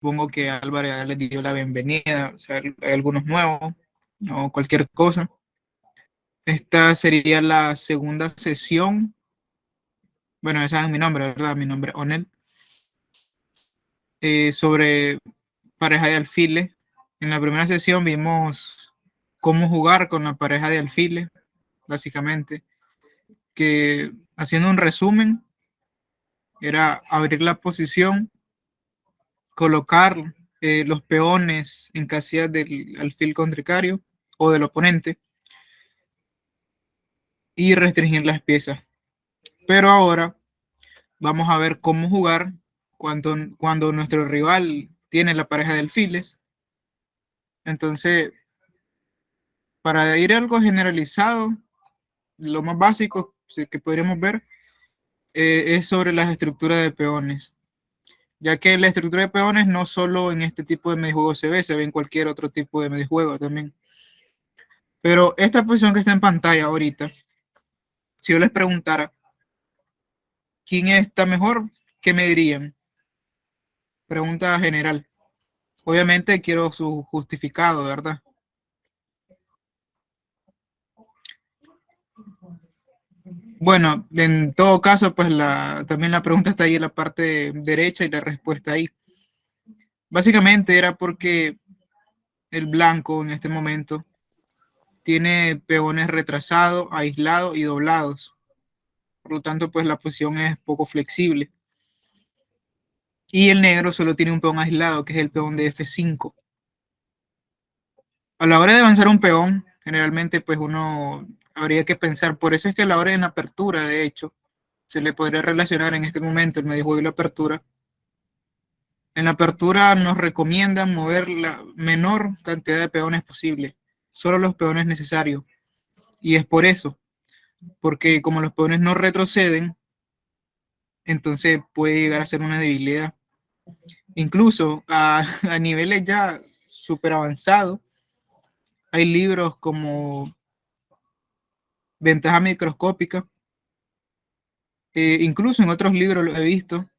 Supongo que Álvaro ya les dio la bienvenida, o sea, hay algunos nuevos o cualquier cosa. Esta sería la segunda sesión. Bueno, ya saben mi nombre, ¿verdad? Mi nombre es Onel. Sobre pareja de alfiles. En la primera sesión vimos cómo jugar con la pareja de alfiles, básicamente. Que haciendo un resumen, era abrir la posición, colocar los peones en casillas del alfil contrario o del oponente y restringir las piezas. Pero ahora vamos a ver cómo jugar cuando nuestro rival tiene la pareja de alfiles. Entonces, para ir a algo generalizado, lo más básico que podríamos ver es sobre las estructuras de peones, ya que la estructura de peones no solo en este tipo de mediojuego se ve en cualquier otro tipo de mediojuego también. Pero esta posición que está en pantalla ahorita, si yo les preguntara quién está mejor, ¿qué me dirían? Pregunta general. Obviamente quiero su justificado, ¿verdad? Bueno, en todo caso, pues también la pregunta está ahí en la parte derecha y la respuesta ahí. Básicamente era porque el blanco en este momento tiene peones retrasados, aislados y doblados. Por lo tanto, pues la posición es poco flexible. Y el negro solo tiene un peón aislado, que es el peón de F5. A la hora de avanzar un peón, generalmente pues uno habría que pensar, por eso es que a la hora de la apertura, de hecho, se le podría relacionar en este momento el medio juego y la apertura. En la apertura nos recomiendan mover la menor cantidad de peones posible, solo los peones necesarios. Y es por eso, porque como los peones no retroceden, entonces puede llegar a ser una debilidad. Incluso a niveles ya súper avanzados, hay libros como Ventaja Microscópica, incluso en otros libros lo he visto,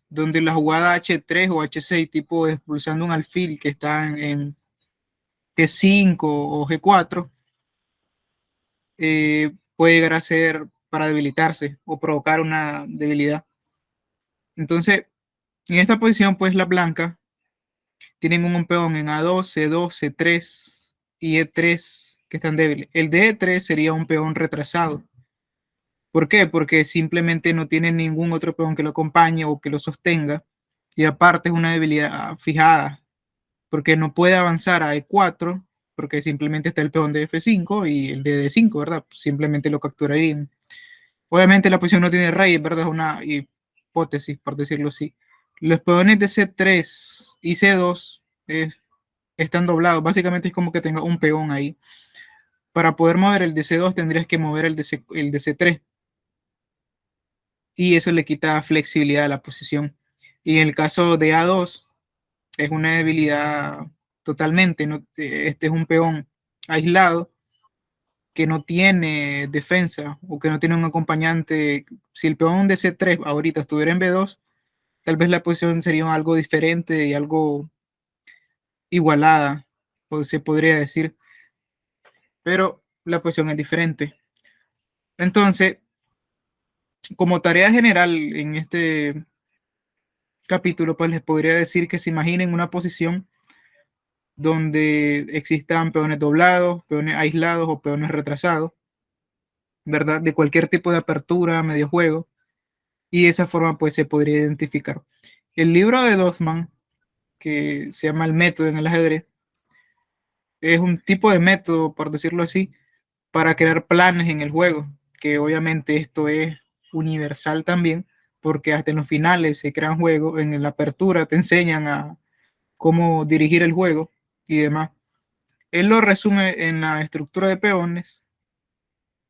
donde la jugada H3 o H6, tipo expulsando un alfil que está en G5 o G4, puede llegar a ser para debilitarse o provocar una debilidad. Entonces, en esta posición, pues la blanca tienen un peón en A2, C2, C3 y E3 que están débiles. El de E3 sería un peón retrasado. ¿Por qué? Porque simplemente no tiene ningún otro peón que lo acompañe o que lo sostenga. Y aparte es una debilidad fijada, porque no puede avanzar a E4, porque simplemente está el peón de F5 y el de D5, ¿verdad? Simplemente lo capturarían. Obviamente la posición no tiene rey, ¿verdad? Es una hipótesis, por decirlo así. Los peones de C3 y C2 están doblados. Básicamente es como que tenga un peón ahí. Para poder mover el de C2 tendrías que mover el de C3. Y eso le quita flexibilidad a la posición. Y en el caso de A2 es una debilidad totalmente. ¿No? Este es un peón aislado que no tiene defensa o que no tiene un acompañante. Si el peón de C3 ahorita estuviera en B2, tal vez la posición sería algo diferente y algo igualada, o se podría decir, pero la posición es diferente. Entonces, como tarea general en este capítulo, pues les podría decir que se imaginen una posición donde existan peones doblados, peones aislados o peones retrasados, ¿verdad? De cualquier tipo de apertura, medio juego, y de esa forma pues se podría identificar. El libro de Dossman, que se llama El método en el ajedrez, es un tipo de método, por decirlo así, para crear planes en el juego, que obviamente esto es universal también, porque hasta en los finales se crean juegos, en la apertura te enseñan a cómo dirigir el juego y demás. Él lo resume en la estructura de peones,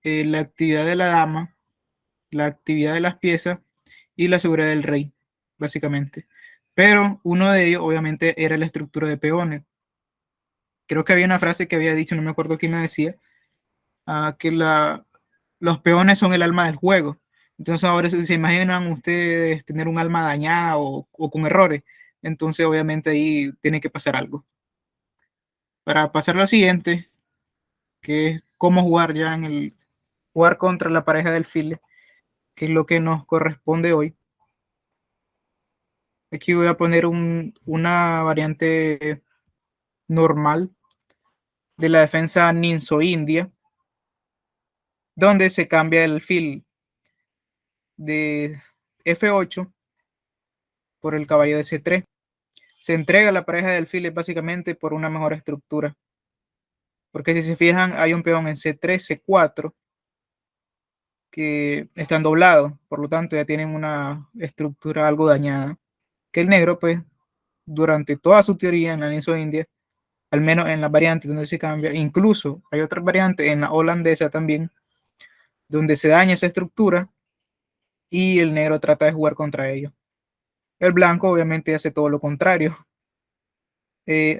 la actividad de la dama, la actividad de las piezas y la seguridad del rey, básicamente. Pero uno de ellos, obviamente, era la estructura de peones. Creo que había una frase que había dicho, no me acuerdo quién la decía, que los peones son el alma del juego. Entonces ahora se imaginan ustedes tener un alma dañada o con errores. Entonces, obviamente, ahí tiene que pasar algo. Para pasar a lo siguiente, que es cómo jugar ya en el jugar contra la pareja del file, que es lo que nos corresponde hoy. Aquí voy a poner una variante normal de la defensa Ninso India, donde se cambia el fil de F8 por el caballo de C3. Se entrega la pareja de alfiles básicamente por una mejor estructura. Porque si se fijan, hay un peón en C3, C4 que están doblados, por lo tanto ya tienen una estructura algo dañada. Que el negro, pues, durante toda su teoría en la Niso India, al menos en las variantes donde se cambia, incluso hay otras variantes en la holandesa también, donde se daña esa estructura y el negro trata de jugar contra ello. El blanco obviamente hace todo lo contrario,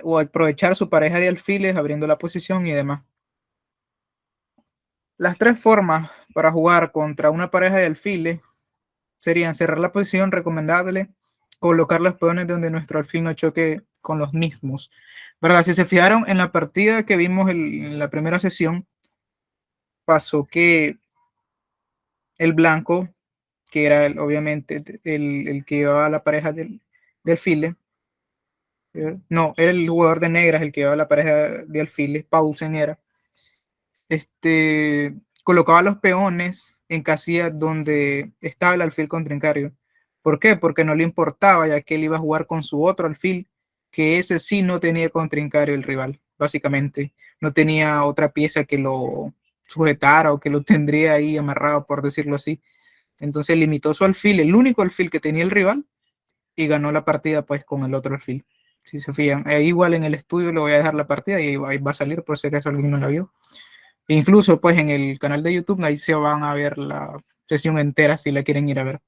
o aprovechar su pareja de alfiles abriendo la posición y demás. Las tres formas para jugar contra una pareja de alfiles serían cerrar la posición recomendable, colocar los peones donde nuestro alfil no choque con los mismos. ¿Verdad? Si se fijaron en la partida que vimos en la primera sesión, pasó que el blanco, que era obviamente el que llevaba la pareja de alfiles, no, era el jugador de negras el que llevaba la pareja de alfiles, Paulsen era, colocaba los peones en casillas donde estaba el alfil contrincario. ¿Por qué? Porque no le importaba, ya que él iba a jugar con su otro alfil, que ese sí no tenía contrincario el rival, básicamente. No tenía otra pieza que lo sujetara o que lo tendría ahí amarrado, por decirlo así. Entonces limitó su alfil, el único alfil que tenía el rival, y ganó la partida pues con el otro alfil. Si se fijan, igual en el estudio le voy a dejar la partida y ahí va a salir por si acaso alguien no la vio. Incluso pues en el canal de YouTube ahí se van a ver la sesión entera si la quieren ir a ver.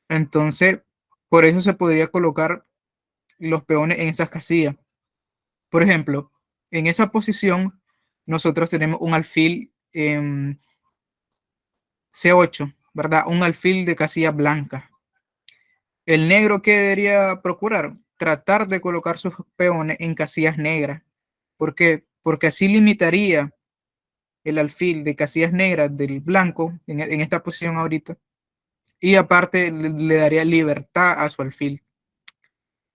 Entonces, por eso se podría colocar los peones en esas casillas. Por ejemplo, en esa posición nosotros tenemos un alfil en C8, ¿verdad? Un alfil de casilla blanca. El negro, ¿qué debería procurar? Tratar de colocar sus peones en casillas negras. ¿Por qué? Porque así limitaría el alfil de casillas negras del blanco en esta posición ahorita, y aparte le daría libertad a su alfil.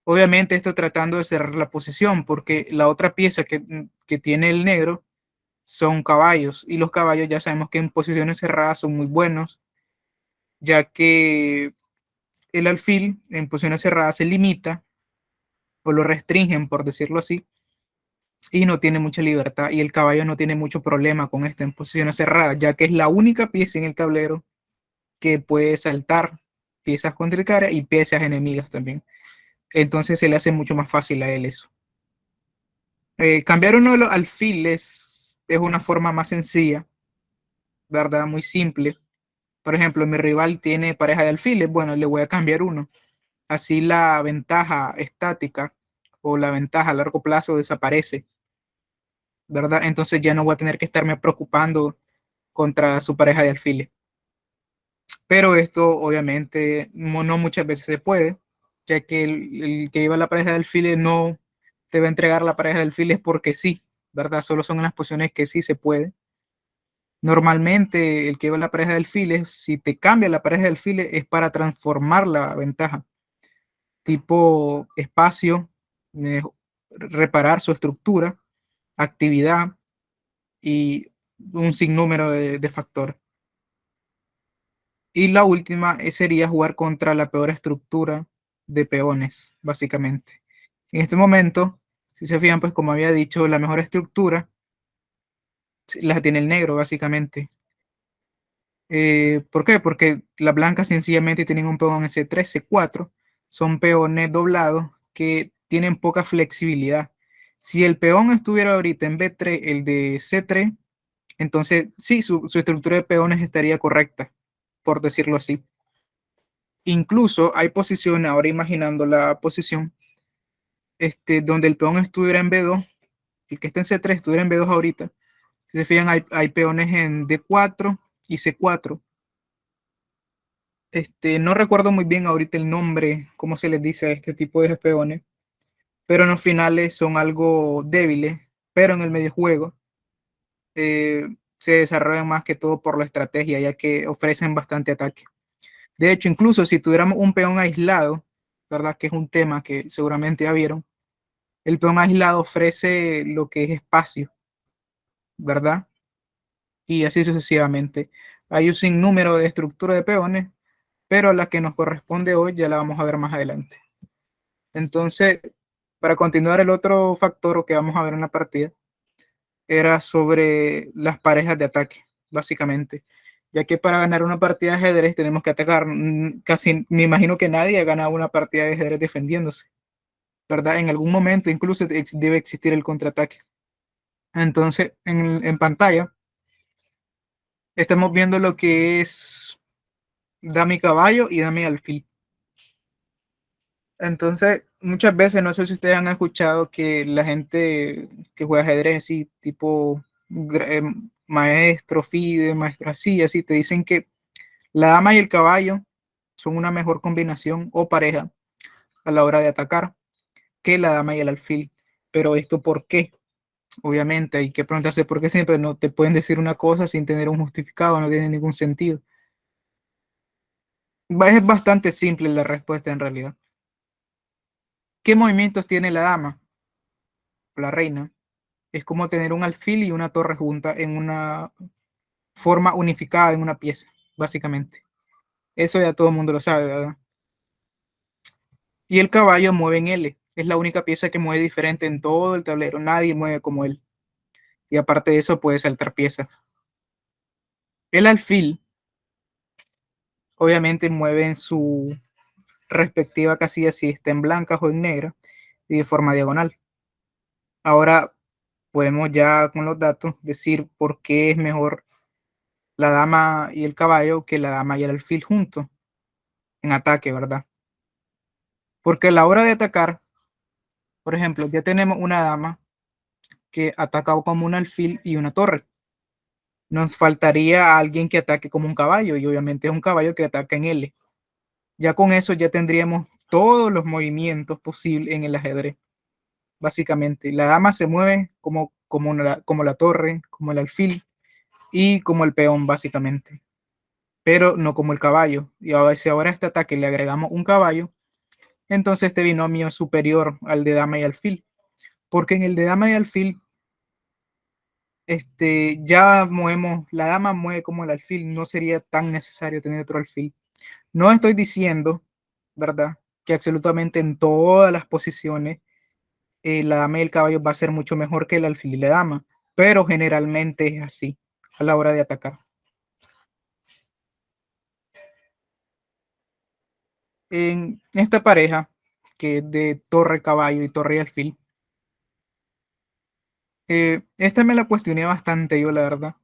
Obviamente esto tratando de cerrar la posición, porque la otra pieza que tiene el negro son caballos, y los caballos ya sabemos que en posiciones cerradas son muy buenos, ya que el alfil en posiciones cerradas se limita o lo restringen, por decirlo así, y no tiene mucha libertad, y el caballo no tiene mucho problema con esto en posiciones cerradas, ya que es la única pieza en el tablero que puede saltar piezas contrarias y piezas enemigas también. Entonces se le hace mucho más fácil a él eso. Cambiar uno de los alfiles es una forma más sencilla, ¿verdad? Muy simple. Por ejemplo, mi rival tiene pareja de alfiles, bueno, le voy a cambiar uno. Así la ventaja estática o la ventaja a largo plazo desaparece, ¿verdad? Entonces ya no voy a tener que estarme preocupando contra su pareja de alfiles. Pero esto obviamente no muchas veces se puede, ya que el que lleva la pareja de alfiles no te va a entregar la pareja de alfiles porque sí, ¿verdad? Solo son en las posiciones que sí se puede. Normalmente el que lleva la pareja de alfiles, si te cambia la pareja de alfiles es para transformar la ventaja, tipo espacio, reparar su estructura, actividad y un sinnúmero de factores. Y la última sería jugar contra la peor estructura de peones, básicamente. En este momento, si se fijan, pues como había dicho, la mejor estructura la tiene el negro, básicamente. ¿Por qué? Porque las blancas sencillamente tienen un peón en C3, C4. Son peones doblados que tienen poca flexibilidad. Si el peón estuviera ahorita en B3, el de C3, entonces sí, su estructura de peones estaría correcta, por decirlo así. Incluso hay posiciones, ahora imaginando la posición, donde el peón estuviera en B2, el que está en C3 estuviera en B2 ahorita. Si se fijan, hay peones en D4 y C4. No recuerdo muy bien ahorita el nombre, cómo se les dice a este tipo de peones, pero en los finales son algo débiles, pero en el medio juego se desarrollan más que todo por la estrategia, ya que ofrecen bastante ataque. De hecho, incluso si tuviéramos un peón aislado, ¿verdad? Que es un tema que seguramente ya vieron, el peón aislado ofrece lo que es espacio, ¿verdad? Y así sucesivamente. Hay un sinnúmero de estructuras de peones, pero la que nos corresponde hoy ya la vamos a ver más adelante. Entonces, para continuar, el otro factor que vamos a ver en la partida era sobre las parejas de ataque, básicamente. Ya que para ganar una partida de ajedrez tenemos que atacar. Casi me imagino que nadie ha ganado una partida de ajedrez defendiéndose, ¿verdad? En algún momento incluso debe existir el contraataque. Entonces, en pantalla estamos viendo lo que es dama y caballo y dama y alfil. Entonces, muchas veces, no sé si ustedes han escuchado que la gente que juega ajedrez así, tipo maestro, FIDE, maestro así, así, te dicen que la dama y el caballo son una mejor combinación o pareja a la hora de atacar que la dama y el alfil. Pero esto, ¿por qué? Obviamente hay que preguntarse por qué siempre no te pueden decir una cosa sin tener un justificado, no tiene ningún sentido. Es bastante simple la respuesta en realidad. ¿Qué movimientos tiene la dama? La reina. Es como tener un alfil y una torre junta en una forma unificada en una pieza, básicamente. Eso ya todo el mundo lo sabe, ¿verdad? Y el caballo mueve en L. Es la única pieza que mueve diferente en todo el tablero. Nadie mueve como él. Y aparte de eso, puede saltar piezas. El alfil, obviamente, mueve en su respectiva casilla si está en blanca o en negra y de forma diagonal. Ahora podemos ya con los datos decir por qué es mejor la dama y el caballo que la dama y el alfil juntos en ataque, ¿verdad? Porque a la hora de atacar, por ejemplo, ya tenemos una dama que ataca como un alfil y una torre. Nos faltaría alguien que ataque como un caballo y obviamente es un caballo que ataca en L. Ya con eso ya tendríamos todos los movimientos posibles en el ajedrez, básicamente. La dama se mueve como la torre, como el alfil y como el peón, básicamente, pero no como el caballo. Y ahora, si ahora a este ataque le agregamos un caballo, entonces este binomio es superior al de dama y alfil, porque en el de dama y alfil ya movemos, la dama mueve como el alfil, no sería tan necesario tener otro alfil. No estoy diciendo, ¿verdad?, que absolutamente en todas las posiciones la dama y el caballo va a ser mucho mejor que el alfil y la dama, pero generalmente es así a la hora de atacar. En esta pareja, que es de torre caballo y torre y alfil, esta me la cuestioné bastante yo, la verdad,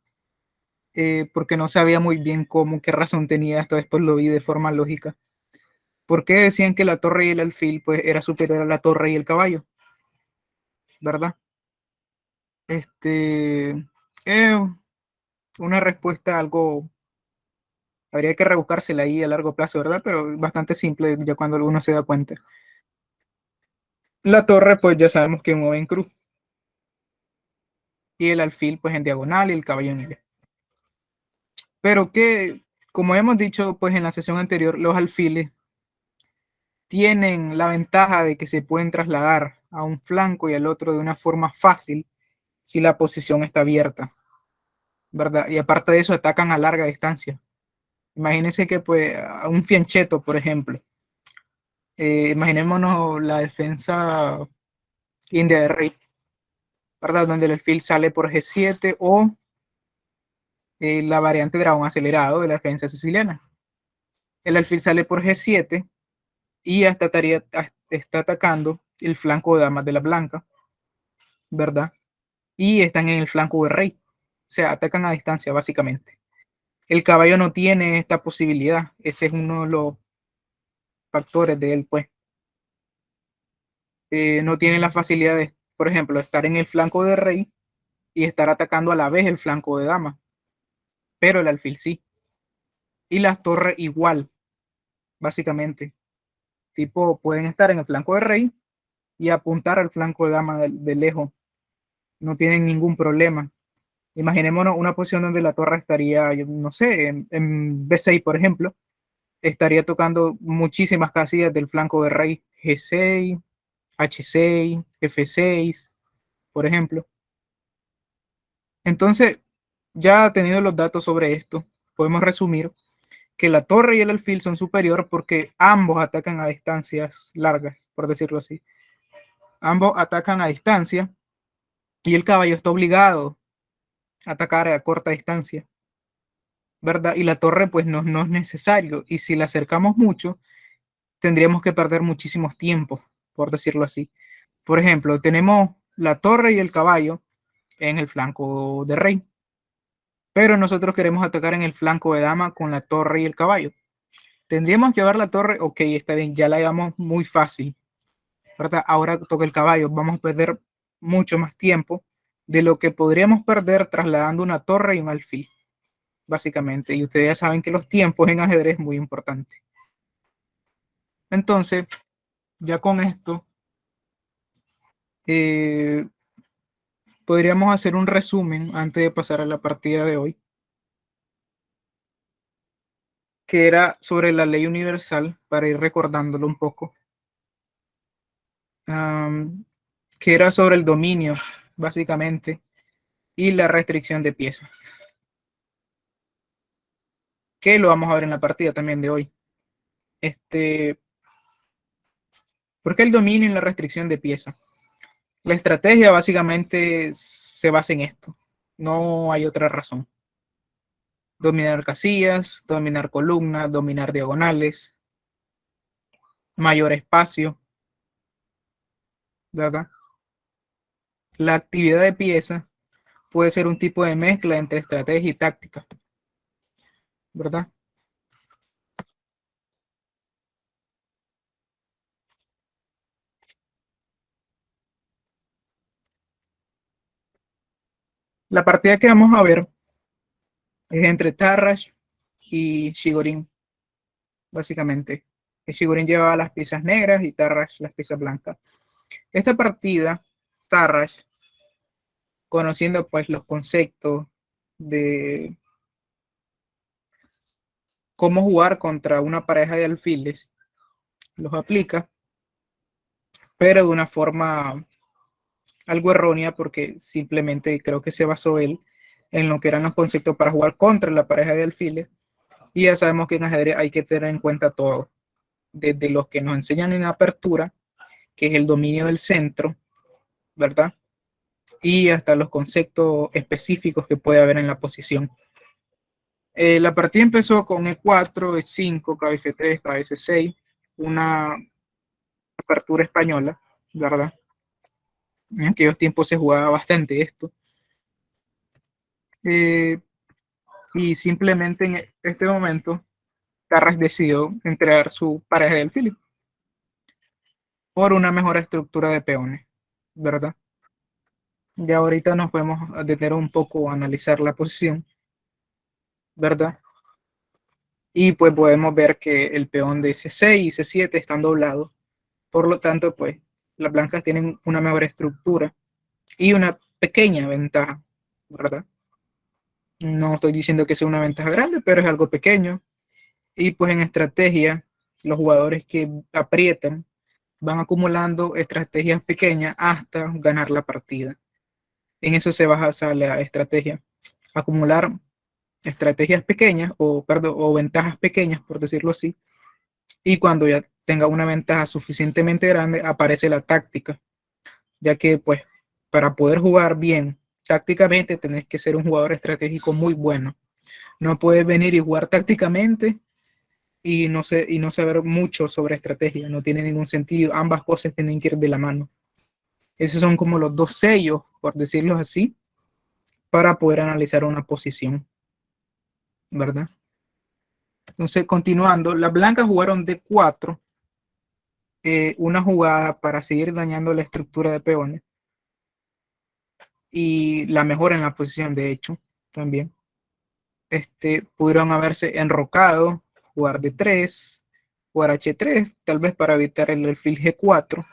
porque no sabía muy bien cómo, qué razón tenía, hasta después lo vi de forma lógica. ¿Por qué decían que la torre y el alfil pues era superior a la torre y el caballo? ¿Verdad? Es una respuesta algo, habría que rebuscársela ahí a largo plazo, ¿verdad? Pero bastante simple ya cuando uno se da cuenta. La torre pues ya sabemos que mueve en cruz y el alfil pues en diagonal y el caballo en L. Pero que, como hemos dicho pues en la sesión anterior, los alfiles tienen la ventaja de que se pueden trasladar a un flanco y al otro de una forma fácil si la posición está abierta, ¿verdad? Y aparte de eso, atacan a larga distancia. Imagínense que pues a un fiancheto, por ejemplo, imaginémonos la defensa india de rey, ¿verdad? Donde el alfil sale por G7 o la variante dragón acelerado de la defensa siciliana. El alfil sale por G7 y hasta está atacando el flanco de damas de la blanca, ¿verdad? Y están en el flanco de rey. O sea, atacan a distancia, básicamente. El caballo no tiene esta posibilidad. Ese es uno de los factores de él, pues. No tiene la facilidad de, por ejemplo, estar en el flanco de rey y estar atacando a la vez el flanco de dama. Pero el alfil sí. Y las torres igual. básicamente. Tipo, pueden estar en el flanco de rey y apuntar al flanco de dama de lejos. No tienen ningún problema. Imaginémonos una posición donde la torre estaría, yo no sé, en B6, por ejemplo, estaría tocando muchísimas casillas del flanco de rey, G6, H6, F6, por ejemplo. Entonces, ya teniendo los datos sobre esto, podemos resumir que la torre y el alfil son superiores porque ambos atacan a distancias largas, por decirlo así. Ambos atacan a distancia y el caballo está obligado a atacar a corta distancia, ¿verdad? Y la torre pues no es necesario. Y si la acercamos mucho, tendríamos que perder muchísimos tiempos, por decirlo así. Por ejemplo, tenemos la torre y el caballo en el flanco de rey, pero nosotros queremos atacar en el flanco de dama con la torre y el caballo. Tendríamos que llevar la torre, ok, está bien, ya la llevamos muy fácil, ¿verdad? Ahora toca el caballo, vamos a perder mucho más tiempo de lo que podríamos perder trasladando una torre y un alfil, básicamente. Y ustedes ya saben que los tiempos en ajedrez es muy importante. Entonces, ya con esto, eh, podríamos hacer un resumen antes de pasar a la partida de hoy, que era sobre la ley universal, para ir recordándolo un poco, que era sobre el dominio, básicamente, y la restricción de piezas, que lo vamos a ver en la partida también de hoy. ¿Por qué el dominio y la restricción de piezas? La estrategia básicamente se basa en esto, no hay otra razón. Dominar casillas, dominar columnas, dominar diagonales, mayor espacio, ¿verdad? La actividad de pieza puede ser un tipo de mezcla entre estrategia y táctica, ¿verdad? La partida que vamos a ver es entre Tarrasch y Shigorin, básicamente. Shigorin llevaba las piezas negras y Tarrasch las piezas blancas. Esta partida, Tarrasch, conociendo pues los conceptos de cómo jugar contra una pareja de alfiles, los aplica, pero de una forma algo errónea porque simplemente creo que se basó él en lo que eran los conceptos para jugar contra la pareja de alfiles. Y ya sabemos que en ajedrez hay que tener en cuenta todo, desde los que nos enseñan en apertura, que es el dominio del centro, ¿verdad? Y hasta los conceptos específicos que puede haber en la posición. La partida empezó con E4, E5, KF3, KF6, una apertura española, ¿verdad? En aquellos tiempos se jugaba bastante esto. Eh, y simplemente en este momento, Tarras decidió entregar su pareja del Philip por una mejor estructura de peones, ¿verdad? Ya ahorita nos podemos detener un poco a analizar la posición, ¿verdad? Y pues podemos ver que el peón de C6 y C7 están doblados. Por lo tanto, pues las blancas tienen una mejor estructura y una pequeña ventaja, ¿verdad? No estoy diciendo que sea una ventaja grande, pero es algo pequeño. Y pues en estrategia, los jugadores que aprietan van acumulando estrategias pequeñas hasta ganar la partida. En eso se basa la estrategia. Acumular estrategias pequeñas o, perdón, o ventajas pequeñas, por decirlo así. Y cuando ya tenga una ventaja suficientemente grande, aparece la táctica, ya que pues para poder jugar bien tácticamente tenés que ser un jugador estratégico muy bueno. No puedes venir y jugar tácticamente y no saber mucho sobre estrategia, no tiene ningún sentido. Ambas cosas tienen que ir de la mano. Esos son como los dos sellos, por decirlo así, para poder analizar una posición, ¿verdad? Entonces, continuando, las blancas jugaron D4, una jugada para seguir dañando la estructura de peones y la mejora en la posición, de hecho, también. Pudieron haberse enrocado, jugar D3, jugar H3, tal vez para evitar el alfil G4,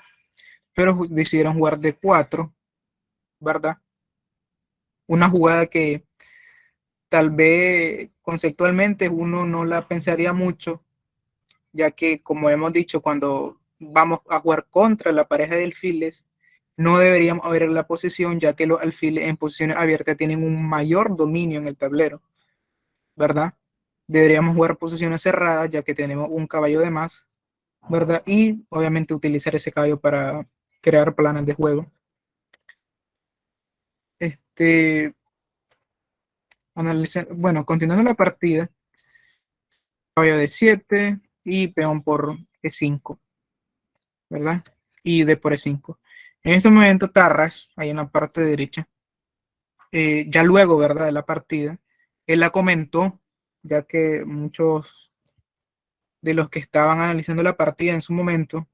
pero decidieron jugar D4, ¿verdad? Una jugada que tal vez conceptualmente uno no la pensaría mucho, ya que como hemos dicho, cuando vamos a jugar contra la pareja de alfiles, no deberíamos abrir la posición, ya que los alfiles en posiciones abiertas tienen un mayor dominio en el tablero, ¿verdad? Deberíamos jugar posiciones cerradas, ya que tenemos un caballo de más, ¿verdad? Y obviamente utilizar ese caballo para crear planes de juego. Bueno, continuando la partida, caballo de 7 y peón por E5, ¿verdad? Y D por E5. En este momento Tarras, ahí en la parte derecha, ya luego, ¿verdad? De la partida, él la comentó, ya que muchos de los que estaban analizando la partida en su momento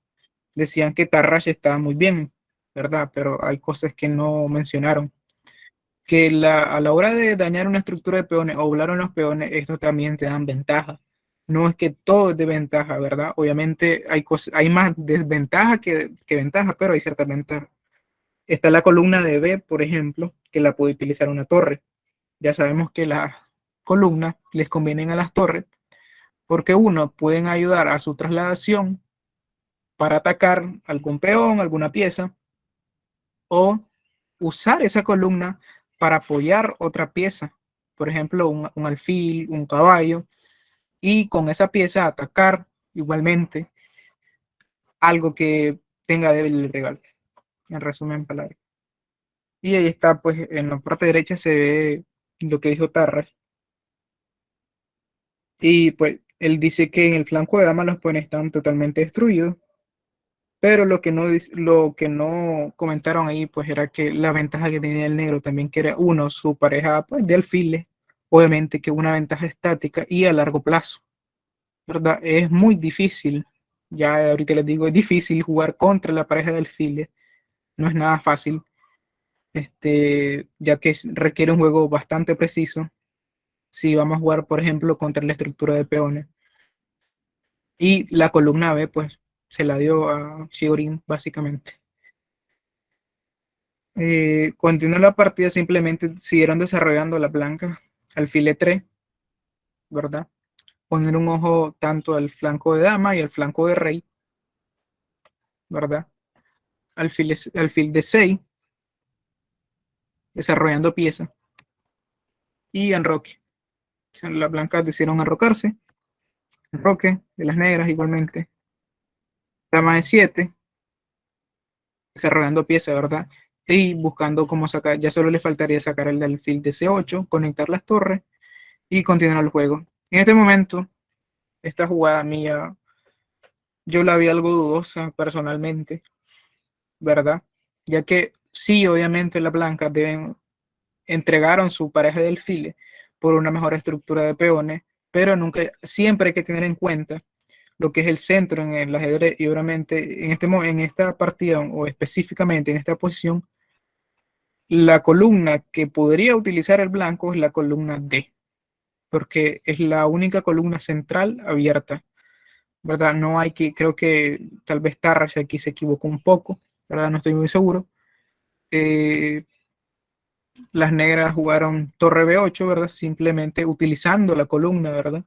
decían que Tarras estaba muy bien, ¿verdad? Pero hay cosas que no mencionaron. Que a la hora de dañar una estructura de peones o volar unos peones, estos también te dan ventaja. No es que todo es de ventaja, ¿verdad? Obviamente hay más desventaja que ventaja, pero hay cierta ventaja. Está la columna de B, por ejemplo, que la puede utilizar una torre. Ya sabemos que las columnas les convienen a las torres porque uno, pueden ayudar a su trasladación para atacar algún peón, alguna pieza, o usar esa columna para apoyar otra pieza, por ejemplo, un alfil, un caballo, y con esa pieza atacar igualmente algo que tenga débil el rival, en resumen, palabras. Y ahí está, pues en la parte derecha se ve lo que dijo Tarras. Y pues él dice que en el flanco de dama los peones están totalmente destruidos, pero lo que no comentaron ahí pues era que la ventaja que tenía el negro también, que era uno, su pareja pues de alfiles, obviamente que una ventaja estática y a largo plazo, ¿verdad? Es muy difícil, ya ahorita les digo, es difícil jugar contra la pareja de alfiles, no es nada fácil, ya que requiere un juego bastante preciso si vamos a jugar, por ejemplo, contra la estructura de peones. Y la columna B, pues, se la dio a Shiorin, básicamente. Continuó la partida, simplemente siguieron desarrollando la blanca, alfil E3, ¿verdad? Poner un ojo tanto al flanco de dama y al flanco de rey, ¿verdad? Alfil D6, desarrollando pieza, y enroque. Las blancas decidieron enrocarse, enroque de las negras igualmente. Dama de 7, desarrollando pieza, ¿verdad? Y buscando cómo sacar, ya solo le faltaría sacar el alfil de C8, conectar las torres y continuar el juego. En este momento, esta jugada mía, yo la vi algo dudosa personalmente, ¿verdad? Ya que sí, obviamente las blancas entregaron su pareja de alfiles por una mejor estructura de peones, pero nunca, siempre hay que tener en cuenta lo que es el centro en el ajedrez y obviamente en esta partida o específicamente en esta posición, la columna que podría utilizar el blanco es la columna D, porque es la única columna central abierta, ¿verdad? No hay que, creo que tal vez Tarrasch aquí se equivocó un poco, ¿verdad? No estoy muy seguro. Eh, las negras jugaron torre B8, ¿verdad? Simplemente utilizando la columna, ¿verdad?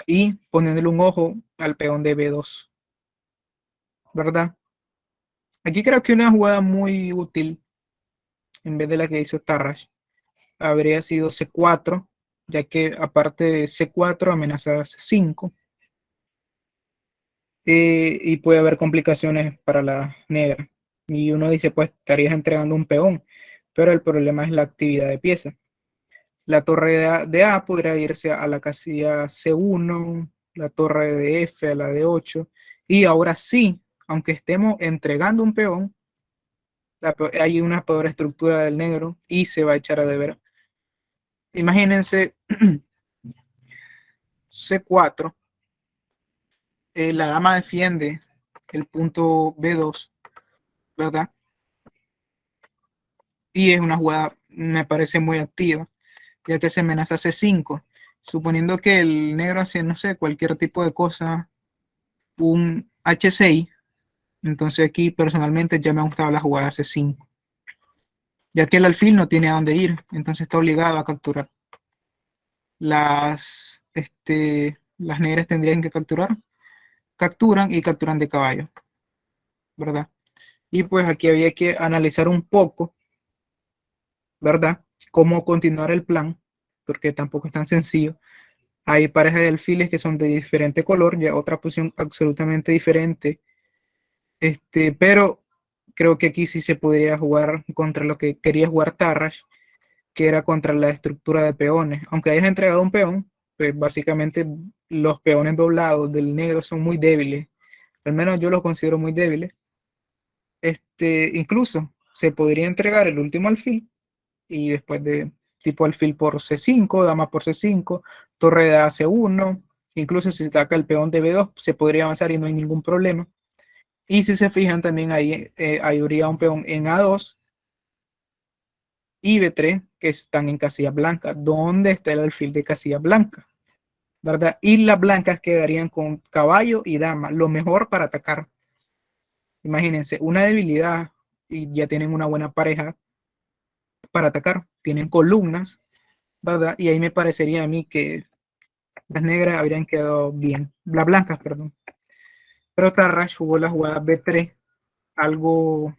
Y poniéndole un ojo al peón de B2, ¿verdad? Aquí creo que una jugada muy útil, en vez de la que hizo Tarrasch, habría sido C4, ya que aparte de C4 amenaza C5, y puede haber complicaciones para la negra. Y uno dice, pues estarías entregando un peón, pero el problema es la actividad de pieza. La torre de A podría irse a la casilla C1, la torre de F a la de 8, y ahora sí, aunque estemos entregando un peón, hay una peor estructura del negro y se va a echar a deber. Imagínense C4, la dama defiende el punto B2, ¿verdad? Y es una jugada, me parece muy activa, ya que se amenaza C5, suponiendo que el negro hace, no sé, cualquier tipo de cosa, un H6. Entonces aquí personalmente ya me ha gustado la jugada C5, ya que el alfil no tiene a dónde ir, entonces está obligado a capturar. Las negras tendrían que capturar, capturan y capturan de caballo, ¿verdad? Y pues aquí había que analizar un poco, ¿verdad? Cómo continuar el plan, porque tampoco es tan sencillo. Hay parejas de alfiles que son de diferente color, ya otra posición absolutamente diferente. Pero creo que aquí sí se podría jugar contra lo que quería jugar Tarrasch, que era contra la estructura de peones. Aunque hayas entregado un peón, pues básicamente los peones doblados del negro son muy débiles. Al menos yo los considero muy débiles. Incluso se podría entregar el último alfil y después de tipo alfil por C5, dama por C5, torre de AC1, incluso si se ataca el peón de B2, se podría avanzar y no hay ningún problema. Y si se fijan también ahí, habría un peón en A2 y B3 que están en casilla blanca. ¿Dónde está el alfil de casilla blanca? ¿Verdad? Y las blancas quedarían con caballo y dama, lo mejor para atacar. Imagínense, una debilidad y ya tienen una buena pareja para atacar. Tienen columnas, ¿verdad? Y ahí me parecería a mí que las negras habrían quedado bien. Las blancas, perdón. Pero Tarrasch jugó la jugada B3, algo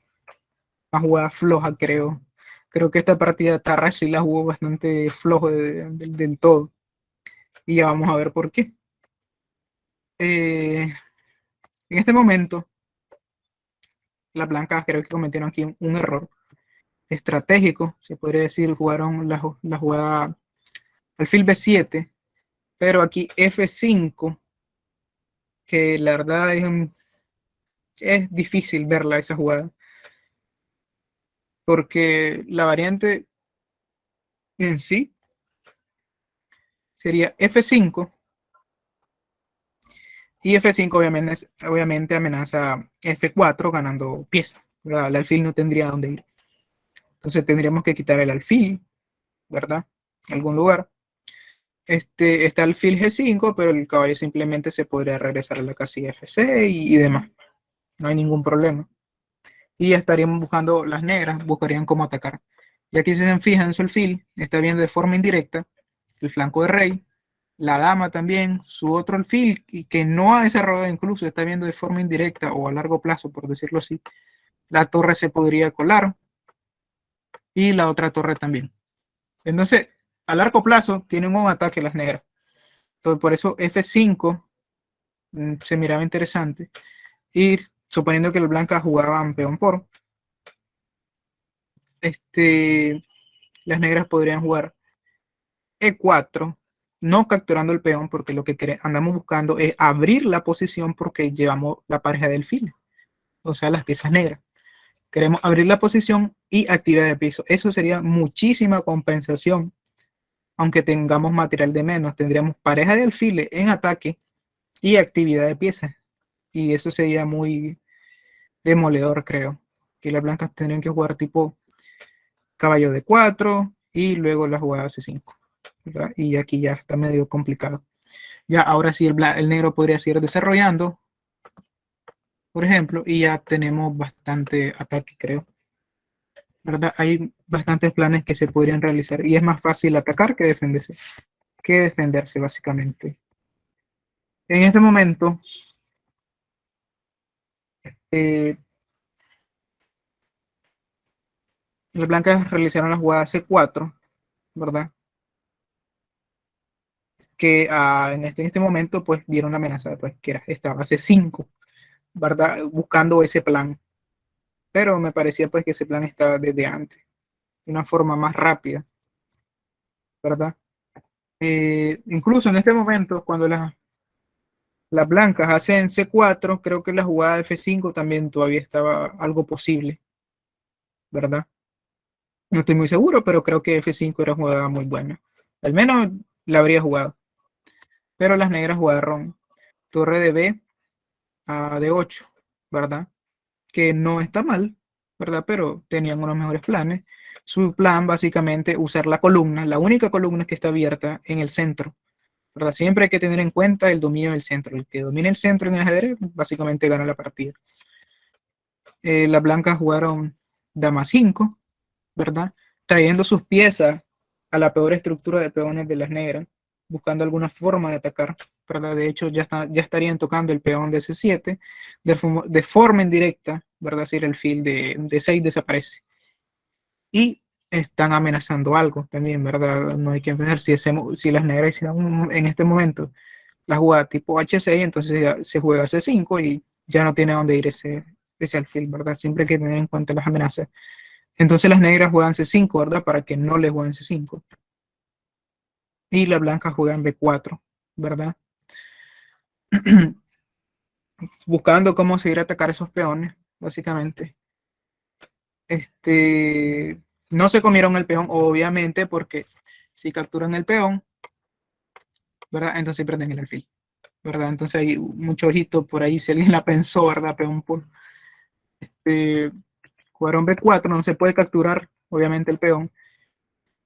una jugada floja, creo. Creo que esta partida Tarrasch sí la jugó bastante flojo del todo. Y ya vamos a ver por qué. En este momento, las blancas creo que cometieron aquí un error estratégico. Se podría decir, jugaron la jugada alfil B7, pero aquí F5, que la verdad es difícil verla esa jugada. Porque la variante en sí sería F5 y F5 obviamente amenaza F4 ganando pieza, ¿verdad? El alfil no tendría dónde ir. Entonces tendríamos que quitar el alfil, ¿verdad? En algún lugar. Está el alfil G5, pero el caballo simplemente se podría regresar a la casilla F6 y demás. No hay ningún problema. Y ya estaríamos buscando las negras, buscarían cómo atacar. Y aquí si se fijan en su alfil, está viendo de forma indirecta el flanco de rey, la dama también, su otro alfil, y que no ha desarrollado incluso, está viendo de forma indirecta o a largo plazo, por decirlo así. La torre se podría colar y la otra torre también. Entonces, a largo plazo tienen un ataque las negras. Entonces, por eso F5 se miraba interesante. Y suponiendo que los blancas jugaban peón por, las negras podrían jugar E4, no capturando el peón, porque lo que andamos buscando es abrir la posición porque llevamos la pareja del alfil, o sea, las piezas negras. Queremos abrir la posición y actividad de piso. Eso sería muchísima compensación, aunque tengamos material de menos. Tendríamos pareja de alfiles en ataque y actividad de piezas. Y eso sería muy demoledor, creo. Que las blancas tendrían que jugar tipo caballo de 4 y luego la jugada C5. ¿Verdad? Y aquí ya está medio complicado. Ya ahora sí el negro podría seguir desarrollando, por ejemplo, y ya tenemos bastante ataque, creo. ¿Verdad? Hay bastantes planes que se podrían realizar y es más fácil atacar que defenderse básicamente. En este momento, eh, las blancas realizaron la jugada C4, ¿verdad? Que en este momento pues vieron la amenaza, pues que era esta base 5, ¿verdad? Buscando ese plan. Pero me parecía pues que ese plan estaba desde antes, de una forma más rápida, ¿verdad? Incluso en este momento, cuando las blancas hacen C4, creo que la jugada de F5 también todavía estaba algo posible, ¿verdad? No estoy muy seguro, pero creo que F5 era jugada muy buena. Al menos la habría jugado. Pero las negras jugaron torre de B a D8, ¿verdad? Que no está mal, ¿verdad? Pero tenían unos mejores planes. Su plan básicamente usar la columna, la única columna que está abierta en el centro, ¿verdad? Siempre hay que tener en cuenta el dominio del centro. El que domine el centro en el ajedrez, básicamente gana la partida. Las blancas jugaron dama 5, ¿verdad? Trayendo sus piezas a la peor estructura de peones de las negras, buscando alguna forma de atacar, ¿verdad? De hecho, ya estarían tocando el peón de C7 de forma indirecta, ¿verdad? Si el alfil de 6 desaparece. Y están amenazando algo también, ¿verdad? No hay que pensar si las negras hicieran en este momento la jugada tipo H6, entonces ya se juega C5 y ya no tiene a dónde ir ese alfil, ¿verdad? Siempre hay que tener en cuenta las amenazas. Entonces las negras juegan C5, ¿verdad? Para que no les jueguen C5. Y las blancas juegan B4, ¿verdad? Buscando cómo seguir a atacar esos peones, básicamente. No se comieron el peón, obviamente, porque si capturan el peón, ¿verdad? Entonces pierden el alfil, ¿verdad? Entonces hay mucho ojito por ahí, si alguien la pensó, ¿verdad? Peón por... jugaron B4, no se puede capturar, obviamente, el peón.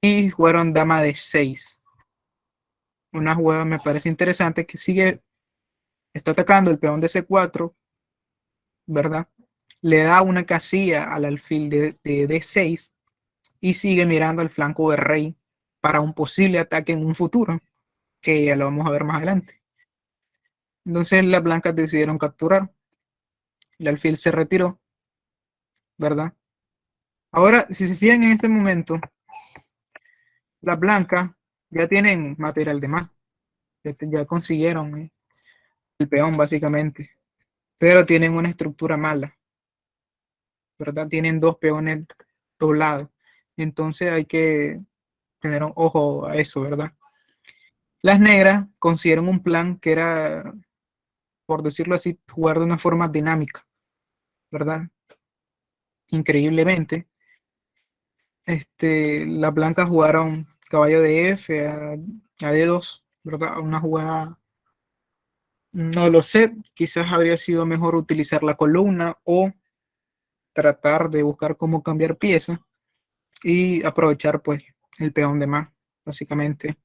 Y jugaron dama de 6. Una jugada me parece interesante que está atacando el peón de C4, ¿verdad? Le da una casilla al alfil de D6 y sigue mirando el flanco de rey para un posible ataque en un futuro, que ya lo vamos a ver más adelante. Entonces las blancas decidieron capturar, el alfil se retiró, ¿verdad? Ahora, si se fijan en este momento, las blancas ya tienen material de más, ya consiguieron el peón básicamente, pero tienen una estructura mala, ¿verdad? Tienen dos peones doblados, entonces hay que tener un ojo a eso, ¿verdad? Las negras consiguieron un plan que era, por decirlo así, jugar de una forma dinámica, ¿verdad? Increíblemente, las blancas jugaron caballo de F a D2, ¿verdad? Una jugada, no lo sé, quizás habría sido mejor utilizar la columna o tratar de buscar cómo cambiar pieza y aprovechar pues el peón de más, básicamente.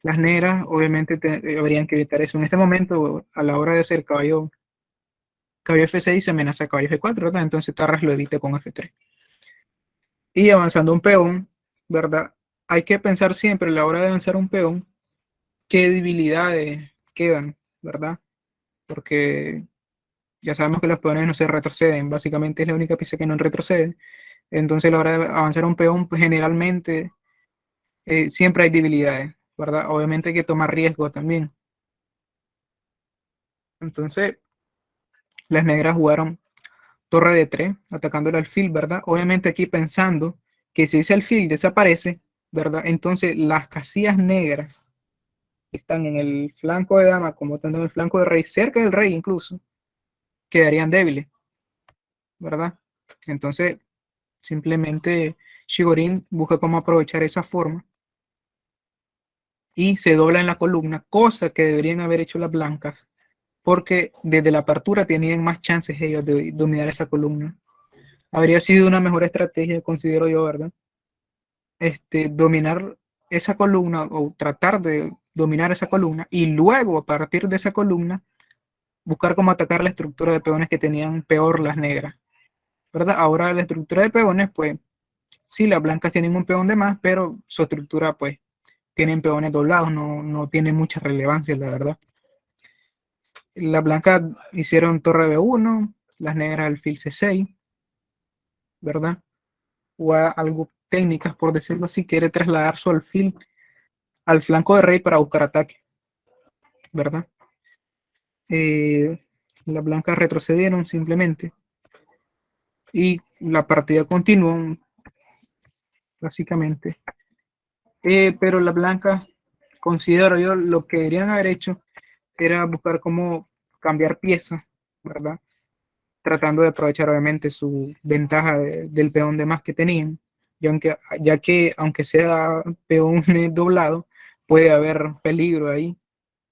Las negras obviamente habrían que evitar eso. En este momento, a la hora de hacer caballo F6 se amenaza caballo G4, ¿verdad? Entonces Tarras lo evita con F3. Y avanzando un peón, ¿verdad? Hay que pensar siempre a la hora de avanzar un peón qué debilidades quedan, ¿verdad? Porque ya sabemos que los peones no se retroceden, básicamente es la única pieza que no retrocede. Entonces a la hora de avanzar un peón, pues generalmente siempre hay debilidades, ¿verdad? Obviamente hay que tomar riesgo también. Entonces las negras jugaron torre de 3, atacando el alfil, ¿verdad? Obviamente aquí pensando que si ese alfil desaparece, ¿verdad? Entonces las casillas negras que están en el flanco de dama, como están en el flanco de rey, cerca del rey incluso, quedarían débiles, ¿verdad? Entonces, simplemente Shigorin busca cómo aprovechar esa forma y se dobla en la columna, cosa que deberían haber hecho las blancas, porque desde la apertura tenían más chances ellos de dominar esa columna. Habría sido una mejor estrategia, considero yo, ¿verdad? Dominar esa columna o tratar de dominar esa columna y luego a partir de esa columna buscar cómo atacar la estructura de peones que tenían peor las negras, ¿verdad? Ahora la estructura de peones, pues sí, las blancas tienen un peón de más, pero su estructura, pues, tienen peones doblados, no tiene mucha relevancia, la verdad. Las blancas hicieron torre B1, las negras alfil C6, ¿verdad? O algo técnicas, por decirlo así, quiere trasladar su alfil al flanco de rey para buscar ataque, ¿verdad? Las blancas retrocedieron simplemente y la partida continuó, básicamente. Pero las blancas, considero yo, lo que deberían haber hecho era buscar cómo cambiar piezas, ¿verdad? Tratando de aprovechar obviamente su ventaja del peón de más que tenían, ya que aunque sea peón doblado, puede haber peligro ahí,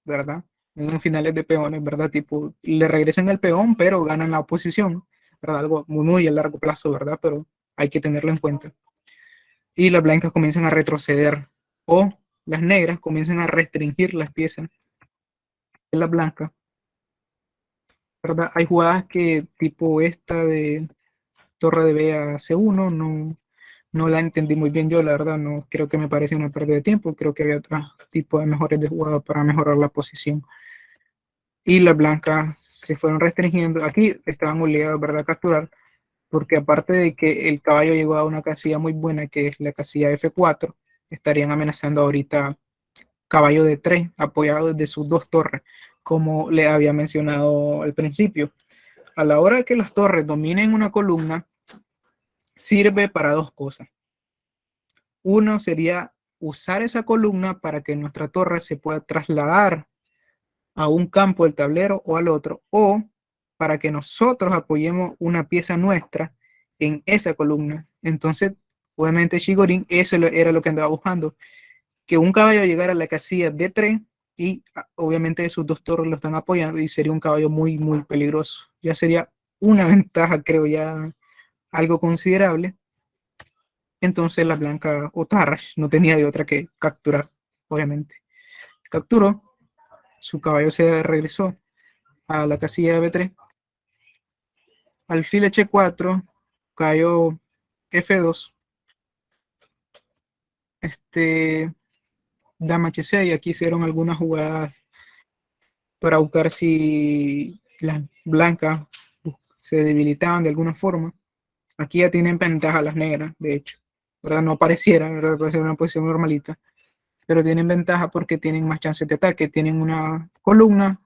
¿verdad? En los finales de peones, ¿verdad? Tipo, le regresan el peón, pero ganan la oposición, ¿verdad? Algo muy a largo plazo, ¿verdad? Pero hay que tenerlo en cuenta. Y las blancas comienzan a retroceder o las negras comienzan a restringir las piezas de la blanca, ¿verdad? Hay jugadas que tipo esta de torre de B a C1 no la entendí muy bien yo, la verdad, no creo que me parece una pérdida de tiempo, creo que había otro tipo de mejores de jugadas para mejorar la posición. Y las blancas se fueron restringiendo, aquí estaban obligados, ¿verdad?, a capturar, porque aparte de que el caballo llegó a una casilla muy buena, que es la casilla F4, estarían amenazando ahorita caballo de 3, apoyado desde sus dos torres, como le había mencionado al principio. A la hora de que las torres dominen una columna, sirve para dos cosas. Uno sería usar esa columna para que nuestra torre se pueda trasladar a un campo del tablero o al otro, o para que nosotros apoyemos una pieza nuestra en esa columna. Entonces, obviamente Shigorin, eso era lo que andaba buscando, que un caballo llegara a la casilla D3 y obviamente sus dos torres lo están apoyando y sería un caballo muy, muy peligroso. Ya sería una ventaja, creo ya, algo considerable. Entonces la blanca o Tarrash no tenía de otra que capturar, obviamente. Capturó, su caballo se regresó a la casilla de B3, alfil H4, caballo F2, dama H6, aquí hicieron algunas jugadas para buscar si las blancas se debilitaban de alguna forma. Aquí ya tienen ventaja las negras, de hecho, ¿verdad? No pareciera, ¿verdad? Puede ser una posición normalita, pero tienen ventaja porque tienen más chances de ataque, tienen una columna,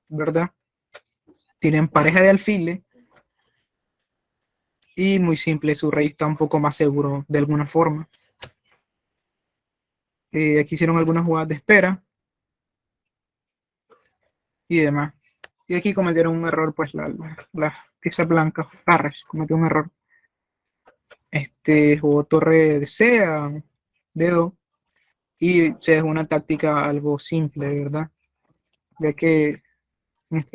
¿verdad? Tienen pareja de alfiles y muy simple, su rey está un poco más seguro de alguna forma. Aquí hicieron algunas jugadas de espera y demás. Y aquí cometieron un error, pues las piezas blancas, Parras cometió un error. Jugó torre de C a D2 y se dejó una táctica algo simple, ¿verdad? Ya que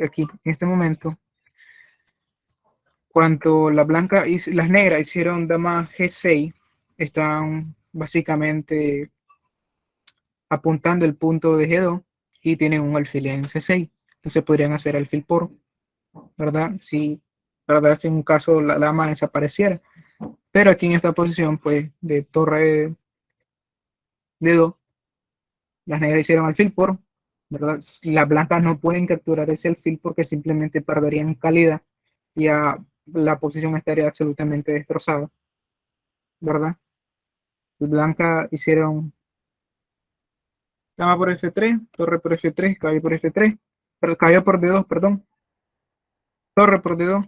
aquí, en este momento, cuando la blanca y las negras hicieron dama G6, están básicamente apuntando el punto de G2 y tienen un alfil en C6. Entonces podrían hacer alfil por, ¿verdad? Si, ¿verdad? Si en un caso la dama desapareciera. Pero aquí en esta posición, pues, de torre de 2, las negras hicieron alfil por, ¿verdad? Las blancas no pueden capturar ese alfil porque simplemente perderían calidad y la posición estaría absolutamente destrozada, ¿verdad? Las blancas hicieron dama por F3, torre por F3, caballo por F3, pero caballo por D2, perdón, torre por D2,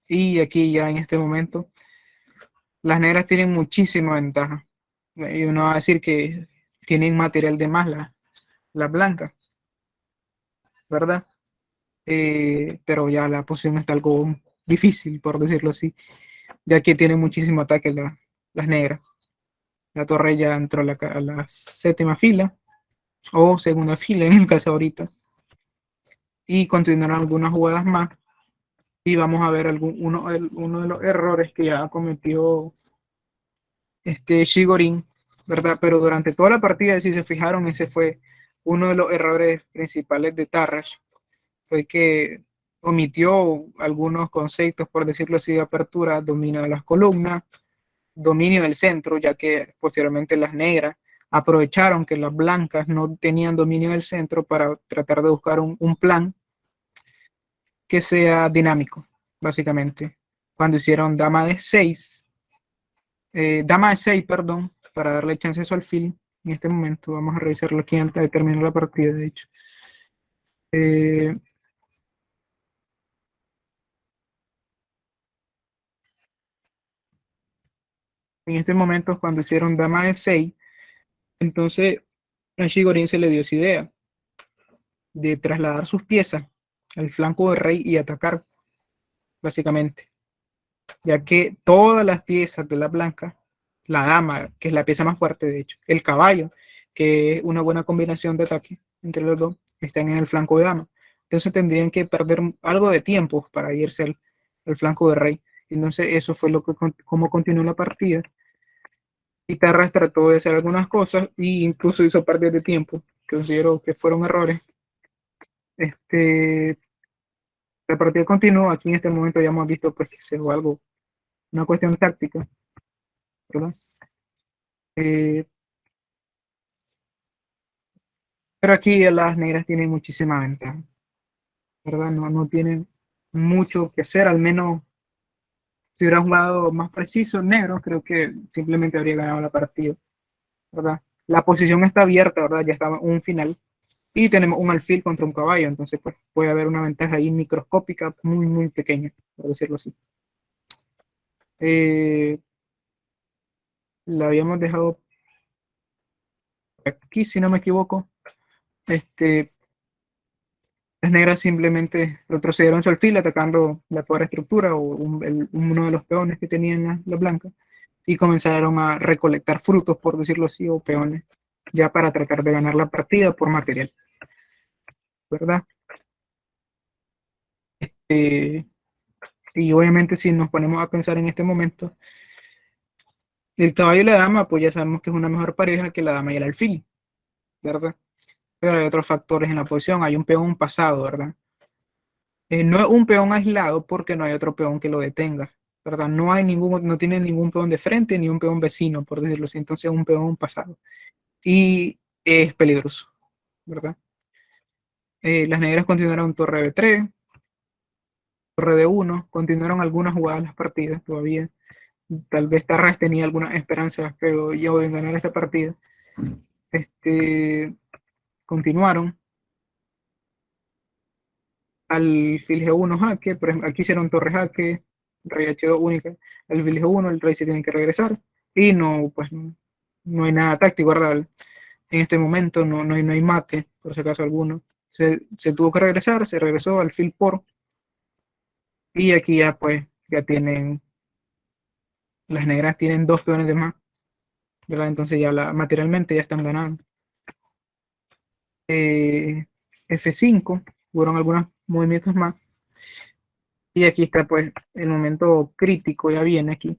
y aquí ya en este momento las negras tienen muchísima ventaja. Y uno va a decir que tienen material de más la blanca, ¿verdad? Pero ya la posición está algo difícil, por decirlo así, ya que tiene muchísimo ataque las negras. La torre ya entró a la séptima fila, o segunda fila en el caso ahorita, y continuarán algunas jugadas más, y vamos a ver uno de los errores que ya cometió Shigorin, ¿verdad? Pero durante toda la partida, si se fijaron, ese fue uno de los errores principales de Tarrash, fue que omitió algunos conceptos, por decirlo así, de apertura, dominio de las columnas, dominio del centro, ya que posteriormente las negras aprovecharon que las blancas no tenían dominio del centro para tratar de buscar un plan que sea dinámico, básicamente. Cuando hicieron dama de 6, perdón, para darle chance a su alfil. En este momento vamos a revisarlo aquí antes de terminar la partida, de hecho. En este momento, cuando hicieron dama de 6, entonces a Shigorin se le dio esa idea de trasladar sus piezas al flanco del rey y atacar, básicamente, ya que todas las piezas de la blanca, la dama, que es la pieza más fuerte, de hecho, el caballo, que es una buena combinación de ataque entre los dos, están en el flanco de dama. Entonces tendrían que perder algo de tiempo para irse al flanco de rey. Entonces eso fue como continuó la partida. Y Tarras trató de hacer algunas cosas e incluso hizo pérdidas de tiempo, que considero que fueron errores. Este, la partida continuó, aquí en este momento ya hemos visto pues, que se jugó algo, una cuestión táctica, ¿verdad? Eh, pero aquí las negras tienen muchísima ventaja, ¿verdad? No tienen mucho que hacer, al menos si hubieran jugado más preciso negro, creo que simplemente habría ganado la partida, ¿verdad? La posición está abierta, ¿verdad? Ya estaba un final y tenemos un alfil contra un caballo, entonces pues puede haber una ventaja ahí microscópica muy, muy pequeña, por decirlo así. Eh, la habíamos dejado aquí, si no me equivoco. Este, las negras simplemente retrocedieron su alfil atacando la pobre estructura o uno de los peones que tenían las blancas y comenzaron a recolectar frutos, por decirlo así, o peones, ya para tratar de ganar la partida por material, ¿verdad? Eh, y obviamente si nos ponemos a pensar en este momento, el caballo y la dama, pues ya sabemos que es una mejor pareja que la dama y el alfil, ¿verdad? Pero hay otros factores en la posición, hay un peón pasado, ¿verdad? No es un peón aislado porque no hay otro peón que lo detenga, ¿verdad? No tiene ningún peón de frente ni un peón vecino, por decirlo así, entonces es un peón pasado. Y es peligroso, ¿verdad? Las negras continuaron torre B3, torre D1, continuaron algunas jugadas las partidas todavía. Tal vez Tarras tenía algunas esperanzas, pero yo en ganar esta partida. Este, continuaron alfil G1 jaque, por ejemplo, aquí hicieron torre jaque, rey H2 única, alfil G1, el rey se tiene que regresar y no, pues no hay nada táctico, ¿verdad? En este momento no hay mate, por si acaso alguno. Se tuvo que regresar, se regresó alfil por y aquí ya pues ya tienen, las negras tienen dos peones de más, ¿verdad? Entonces ya materialmente ya están ganando. Eh, F5, fueron algunos movimientos más. Y aquí está pues el momento crítico, ya viene aquí.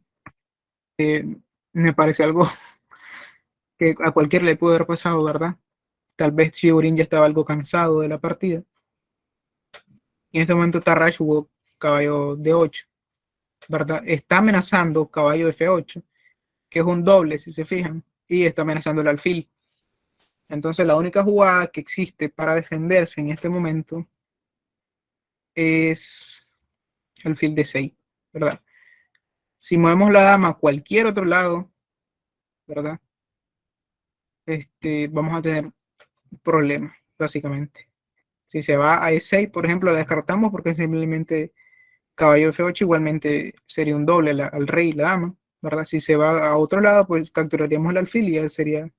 Me parece algo que a cualquiera le pudo haber pasado, ¿verdad? Tal vez Chiburin ya estaba algo cansado de la partida. Y en este momento Tarrash jugó caballo D8, ¿verdad? Está amenazando caballo F8, que es un doble, si se fijan, y está amenazando el alfil. Entonces la única jugada que existe para defenderse en este momento es el fil D6, ¿verdad? Si movemos la dama a cualquier otro lado, ¿verdad? Vamos a tener problemas, básicamente. Si se va a E6, por ejemplo, la descartamos porque simplemente caballo F8 igualmente sería un doble al rey y la dama, ¿verdad? Si se va a otro lado, pues capturaríamos el alfil y ya sería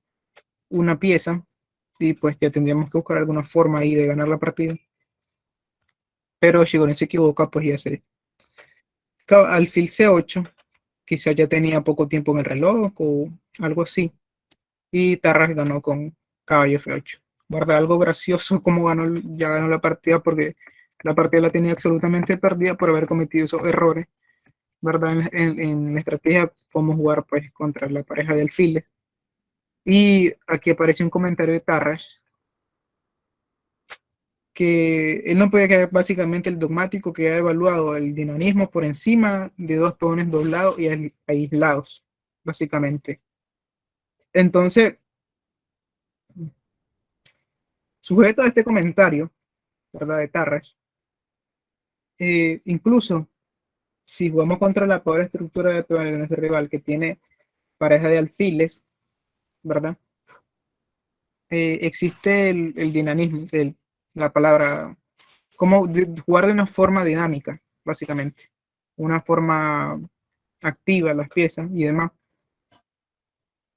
una pieza y pues ya tendríamos que buscar alguna forma ahí de ganar la partida. Pero Shigorin se equivoca, pues ya se alfil C8, quizás ya tenía poco tiempo en el reloj o algo así, y Tarras ganó con caballo F8. ¿Verdad? Algo gracioso como ya ganó la partida porque la partida la tenía absolutamente perdida por haber cometido esos errores, ¿verdad? En la estrategia podemos jugar pues contra la pareja de alfiles. Y aquí aparece un comentario de Tarras que él no podía quedar básicamente el dogmático que ha evaluado el dinamismo por encima de dos peones doblados y aislados, básicamente. Entonces, sujeto a este comentario, ¿verdad? De Tarras, incluso si jugamos contra la pobre estructura de peones de nuestro rival que tiene pareja de alfiles, ¿verdad? Existe el dinamismo, la palabra, como jugar de una forma dinámica, básicamente, una forma activa las piezas y demás.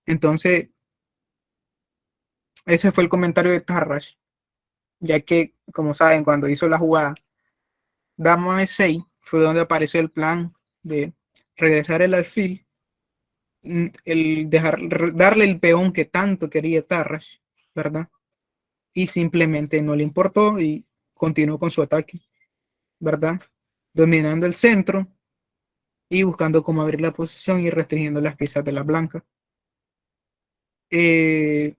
Entonces, ese fue el comentario de Tarrash, ya que, como saben, cuando hizo la jugada Dama E6 fue donde apareció el plan de regresar el alfil, darle el peón que tanto quería Tarrash, ¿verdad? Y simplemente no le importó y continuó con su ataque, ¿verdad? Dominando el centro y buscando cómo abrir la posición y restringiendo las piezas de la blanca. Eh,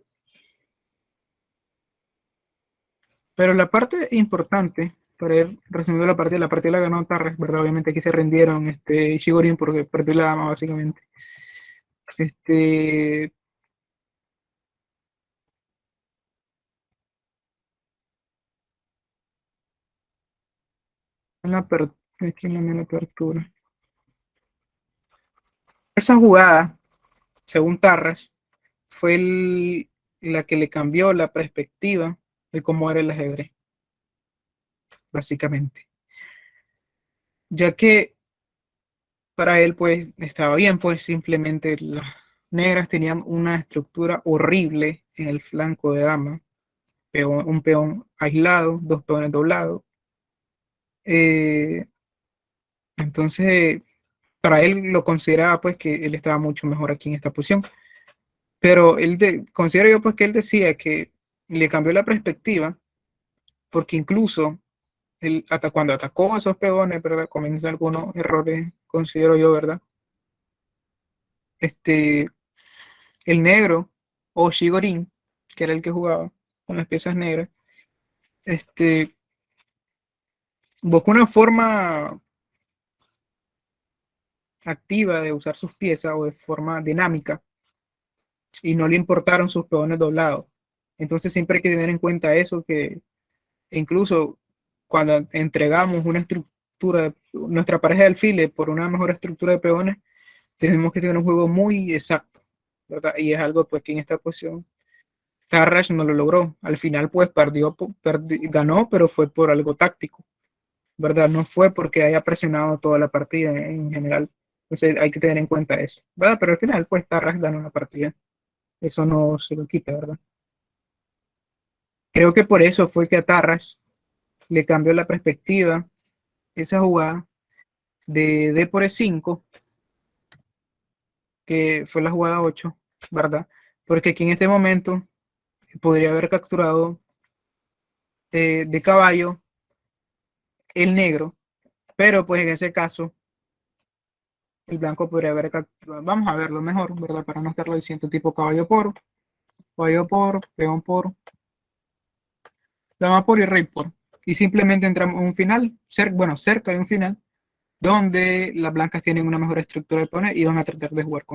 pero la parte importante, para ir resumiendo la partida la ganó Tarras, ¿verdad? Obviamente aquí se rindieron Shigorin porque perdió la dama, básicamente. Este, en la, aquí en la apertura. Esa jugada, según Tarras, fue la que le cambió la perspectiva de cómo era el ajedrez, básicamente. Ya que para él, pues, estaba bien, pues simplemente las negras tenían una estructura horrible en el flanco de dama, un peón aislado, dos peones doblados. Eh, entonces, para él lo consideraba, pues, que él estaba mucho mejor aquí en esta posición. Pero considero yo, pues, que él decía que le cambió la perspectiva, porque incluso él, hasta cuando atacó a esos peones, ¿verdad? Cometiendo algunos errores, considero yo, ¿verdad? Este, el negro o Shigorin, que era el que jugaba con las piezas negras, este, buscó una forma activa de usar sus piezas o de forma dinámica y no le importaron sus peones doblados. Entonces siempre hay que tener en cuenta eso, que incluso cuando entregamos una estructura, nuestra pareja de alfiles por una mejor estructura de peones, tenemos que tener un juego muy exacto, ¿verdad? Y es algo pues que en esta posición Tarrasch no lo logró. Al final pues ganó, pero fue por algo táctico, ¿verdad? No fue porque haya presionado toda la partida en general. Entonces hay que tener en cuenta eso, ¿verdad? Pero al final pues Tarrasch ganó la partida. Eso no se lo quita, ¿verdad? Creo que por eso fue que a Tarrasch le cambió la perspectiva esa jugada de D por E5, que fue la jugada 8, ¿verdad? Porque aquí en este momento podría haber capturado de caballo el negro, pero pues en ese caso el blanco podría haber capturado. Vamos a verlo mejor, ¿verdad? Para no estarlo diciendo tipo caballo por, peón por, dama por y rey por. Y simplemente entramos en un final, bueno, cerca de un final, donde las blancas tienen una mejor estructura de peones y van a tratar de jugar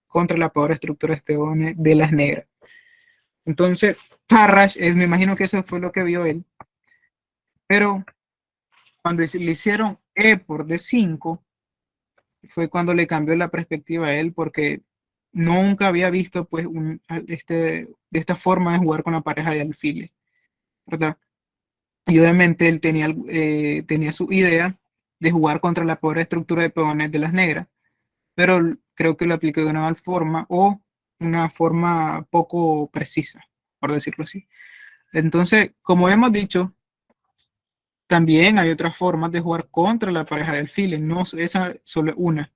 contra la peor estructura de peones de las negras. Entonces, Tarrasch, me imagino que eso fue lo que vio él, pero cuando le hicieron E por D5, fue cuando le cambió la perspectiva a él, porque nunca había visto pues de esta forma de jugar con la pareja de alfiles, ¿verdad? Y obviamente él tenía su idea de jugar contra la pobre estructura de peones de las negras, pero creo que lo aplicó de una mal forma o una forma poco precisa, por decirlo así. Entonces, como hemos dicho, también hay otras formas de jugar contra la pareja de alfiles, no esa solo una,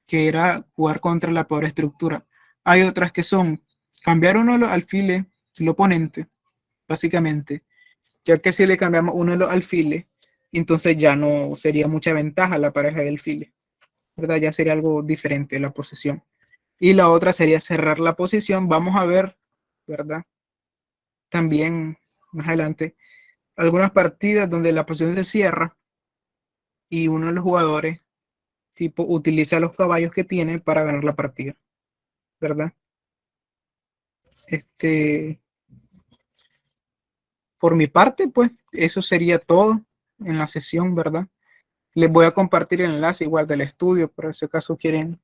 que era jugar contra la pobre estructura. Hay otras que son cambiar uno de los alfiles del oponente, básicamente, ya que si le cambiamos uno de los alfiles, entonces ya no sería mucha ventaja la pareja de alfiles, ¿verdad? Ya sería algo diferente la posición. Y la otra sería cerrar la posición. Vamos a ver, ¿verdad? También más adelante, algunas partidas donde la posición se cierra y uno de los jugadores, tipo, utiliza los caballos que tiene para ganar la partida, ¿verdad? Este, por mi parte, pues eso sería todo en la sesión, ¿verdad? Les voy a compartir el enlace igual del estudio, por si acaso quieren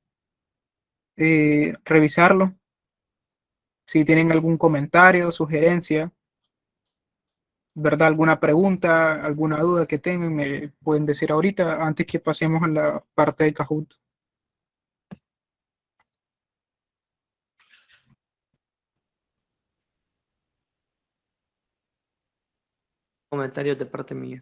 revisarlo. Si tienen algún comentario, sugerencia, ¿verdad? Alguna pregunta, alguna duda que tengan, me pueden decir ahorita antes que pasemos a la parte de Kahoot. Comentarios de parte mía.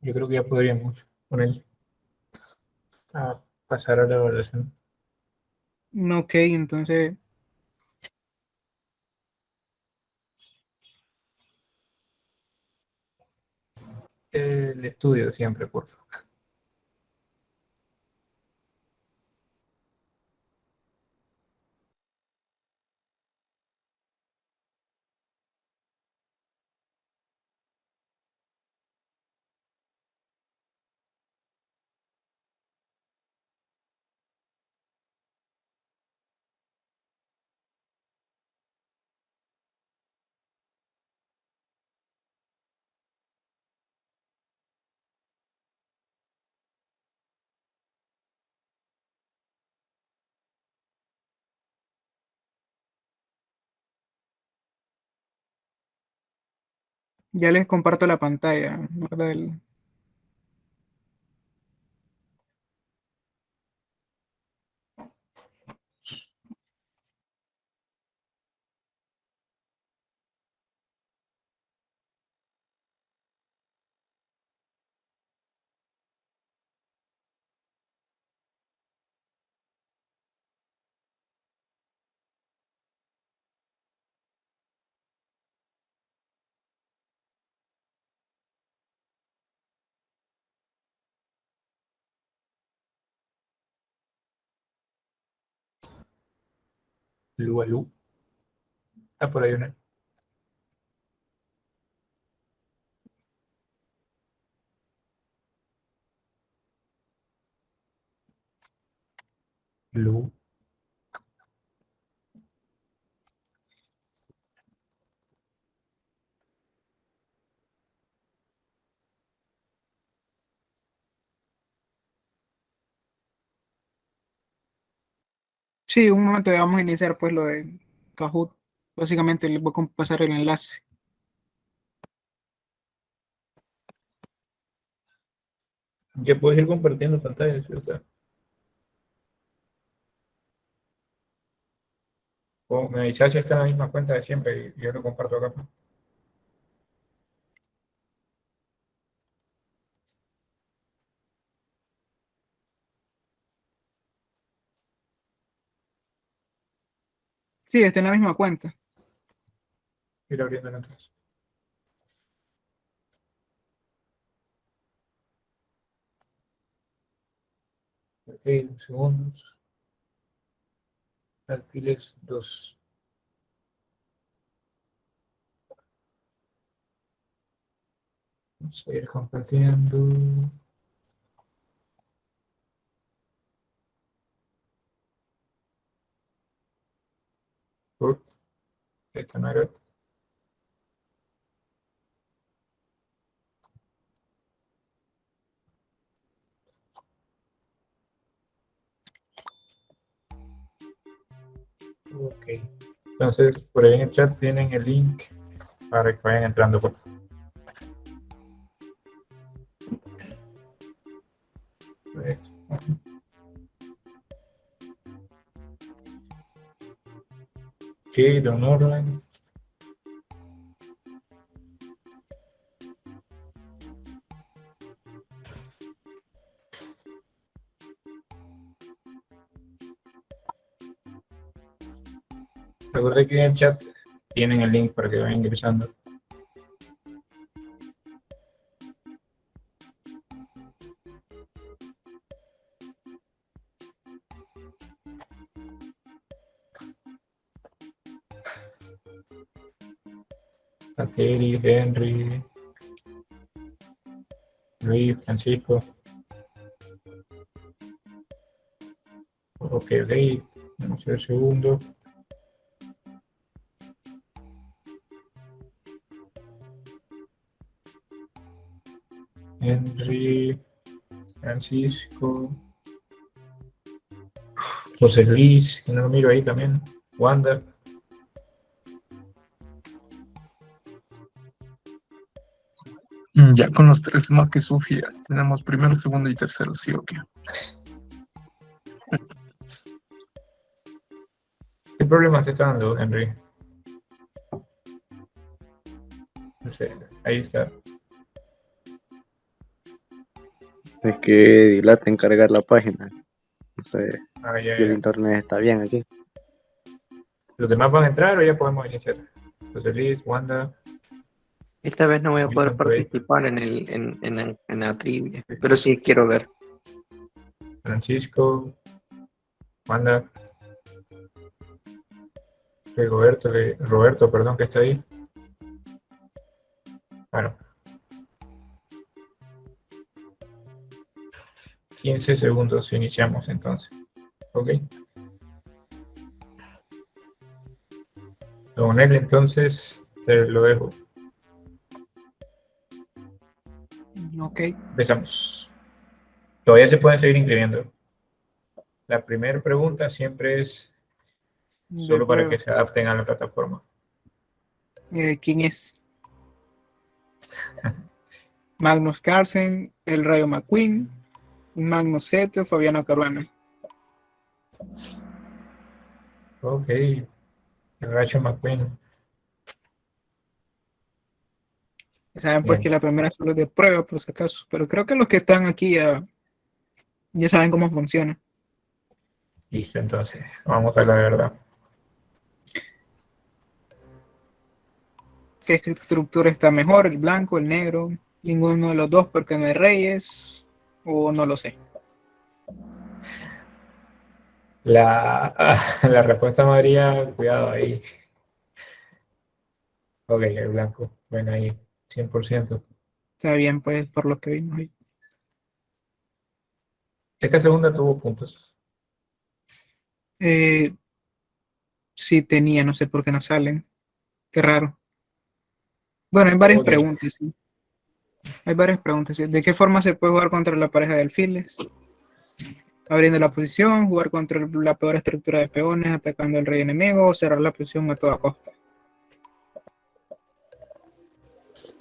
Yo creo que ya podríamos con él. a pasar a la evaluación. Ok, entonces, El estudio siempre, por favor. ya les comparto la pantalla, ¿verdad? Lu, Lu. Está por ahí una. Lu. Sí, un momento, vamos a iniciar pues lo de Kahoot. Básicamente les voy a pasar el enlace. Ya puedes ir compartiendo pantalla, ¿sí? O sea, o me avisas si está en la misma cuenta de siempre y yo lo comparto acá. Sí, está en la misma cuenta. Ir abriendo entonces. Ok, 2 segundos. Alfiles 2. Vamos a ir compartiendo. Esto no era. Ok. Entonces, por ahí en el chat tienen el link para que vayan entrando, por favor. Ok, Don Orlan. Recuerden que en el chat tienen el link para que vayan ingresando. Kateri, Henry, Luis, Francisco. Ok, ok. Vamos a ver el segundo. Henry, Francisco, José Luis, que no lo miro ahí también. Wanda. Ya con los 3 temas que surgía, tenemos primero, segundo y tercero, sí o qué. ¿Qué problemas te está dando, Henry? No sé, ahí está. Sí, Es que dilata en cargar la página. No sé Ah, ya, si el ya. internet está bien aquí. ¿Los demás van a entrar o ya podemos iniciar? José Luis, Wanda, Esta vez no voy a poder Wilson, Toy, participar en la trivia, pero sí quiero ver. Francisco, Wanda, Roberto, perdón, que está ahí. Bueno, 15 segundos iniciamos entonces. Ok. Con él entonces te lo dejo. Ok. Empezamos. Todavía se pueden seguir inscribiendo. La primera pregunta siempre es De solo para que prueba. se adapten a la plataforma. ¿Quién es? Magnus Carlsen, el Rayo McQueen, Magnus Sete o Fabiano Caruana. Ok. El Rayo McQueen. Saben pues Bien. que la primera solo es de prueba, por si acaso. Pero creo que los que están aquí ya saben cómo funciona. Listo, entonces. Vamos a la verdad. ¿Qué estructura está mejor? ¿El blanco, el negro? Ninguno de los dos porque no hay reyes. O no lo sé. La respuesta María, cuidado ahí. Ok, el blanco. Bueno, ahí, 100%. Está bien, pues, por lo que vimos ahí. Esta segunda tuvo puntos. Sí tenía, no sé por qué no salen. Qué raro. Bueno, hay varias Ok. preguntas, sí. Hay varias preguntas, ¿sí? ¿De qué forma se puede jugar contra la pareja de alfiles? Abriendo la posición, jugar contra la peor estructura de peones, atacando al rey enemigo o cerrar la posición a toda costa.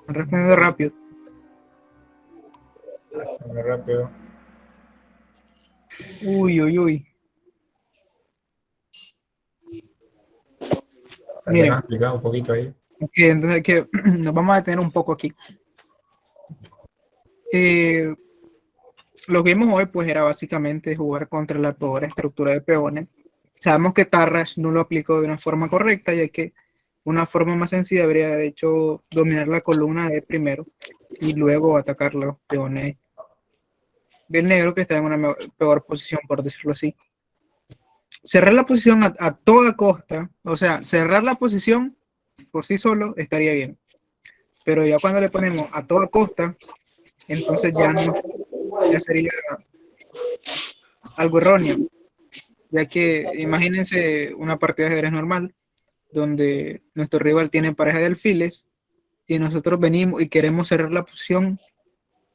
Respondiendo rápido. Muy rápido. Uy, uy, uy. Tal vez nos Miren, ha explicado un poquito ahí. entonces nos vamos a detener un poco aquí. Lo que vimos hoy pues era básicamente jugar contra la peor estructura de peones. Sabemos que Tarrasch no lo aplicó de una forma correcta, ya que una forma más sencilla habría de hecho dominar la columna de primero y luego atacar los peones del negro que está en una peor posición, por decirlo así. Cerrar la posición a toda costa, o sea, cerrar la posición por sí solo estaría bien, pero ya cuando le ponemos a toda costa, entonces ya no, ya sería algo erróneo, ya que imagínense una partida de ajedrez normal donde nuestro rival tiene pareja de alfiles y nosotros venimos y queremos cerrar la posición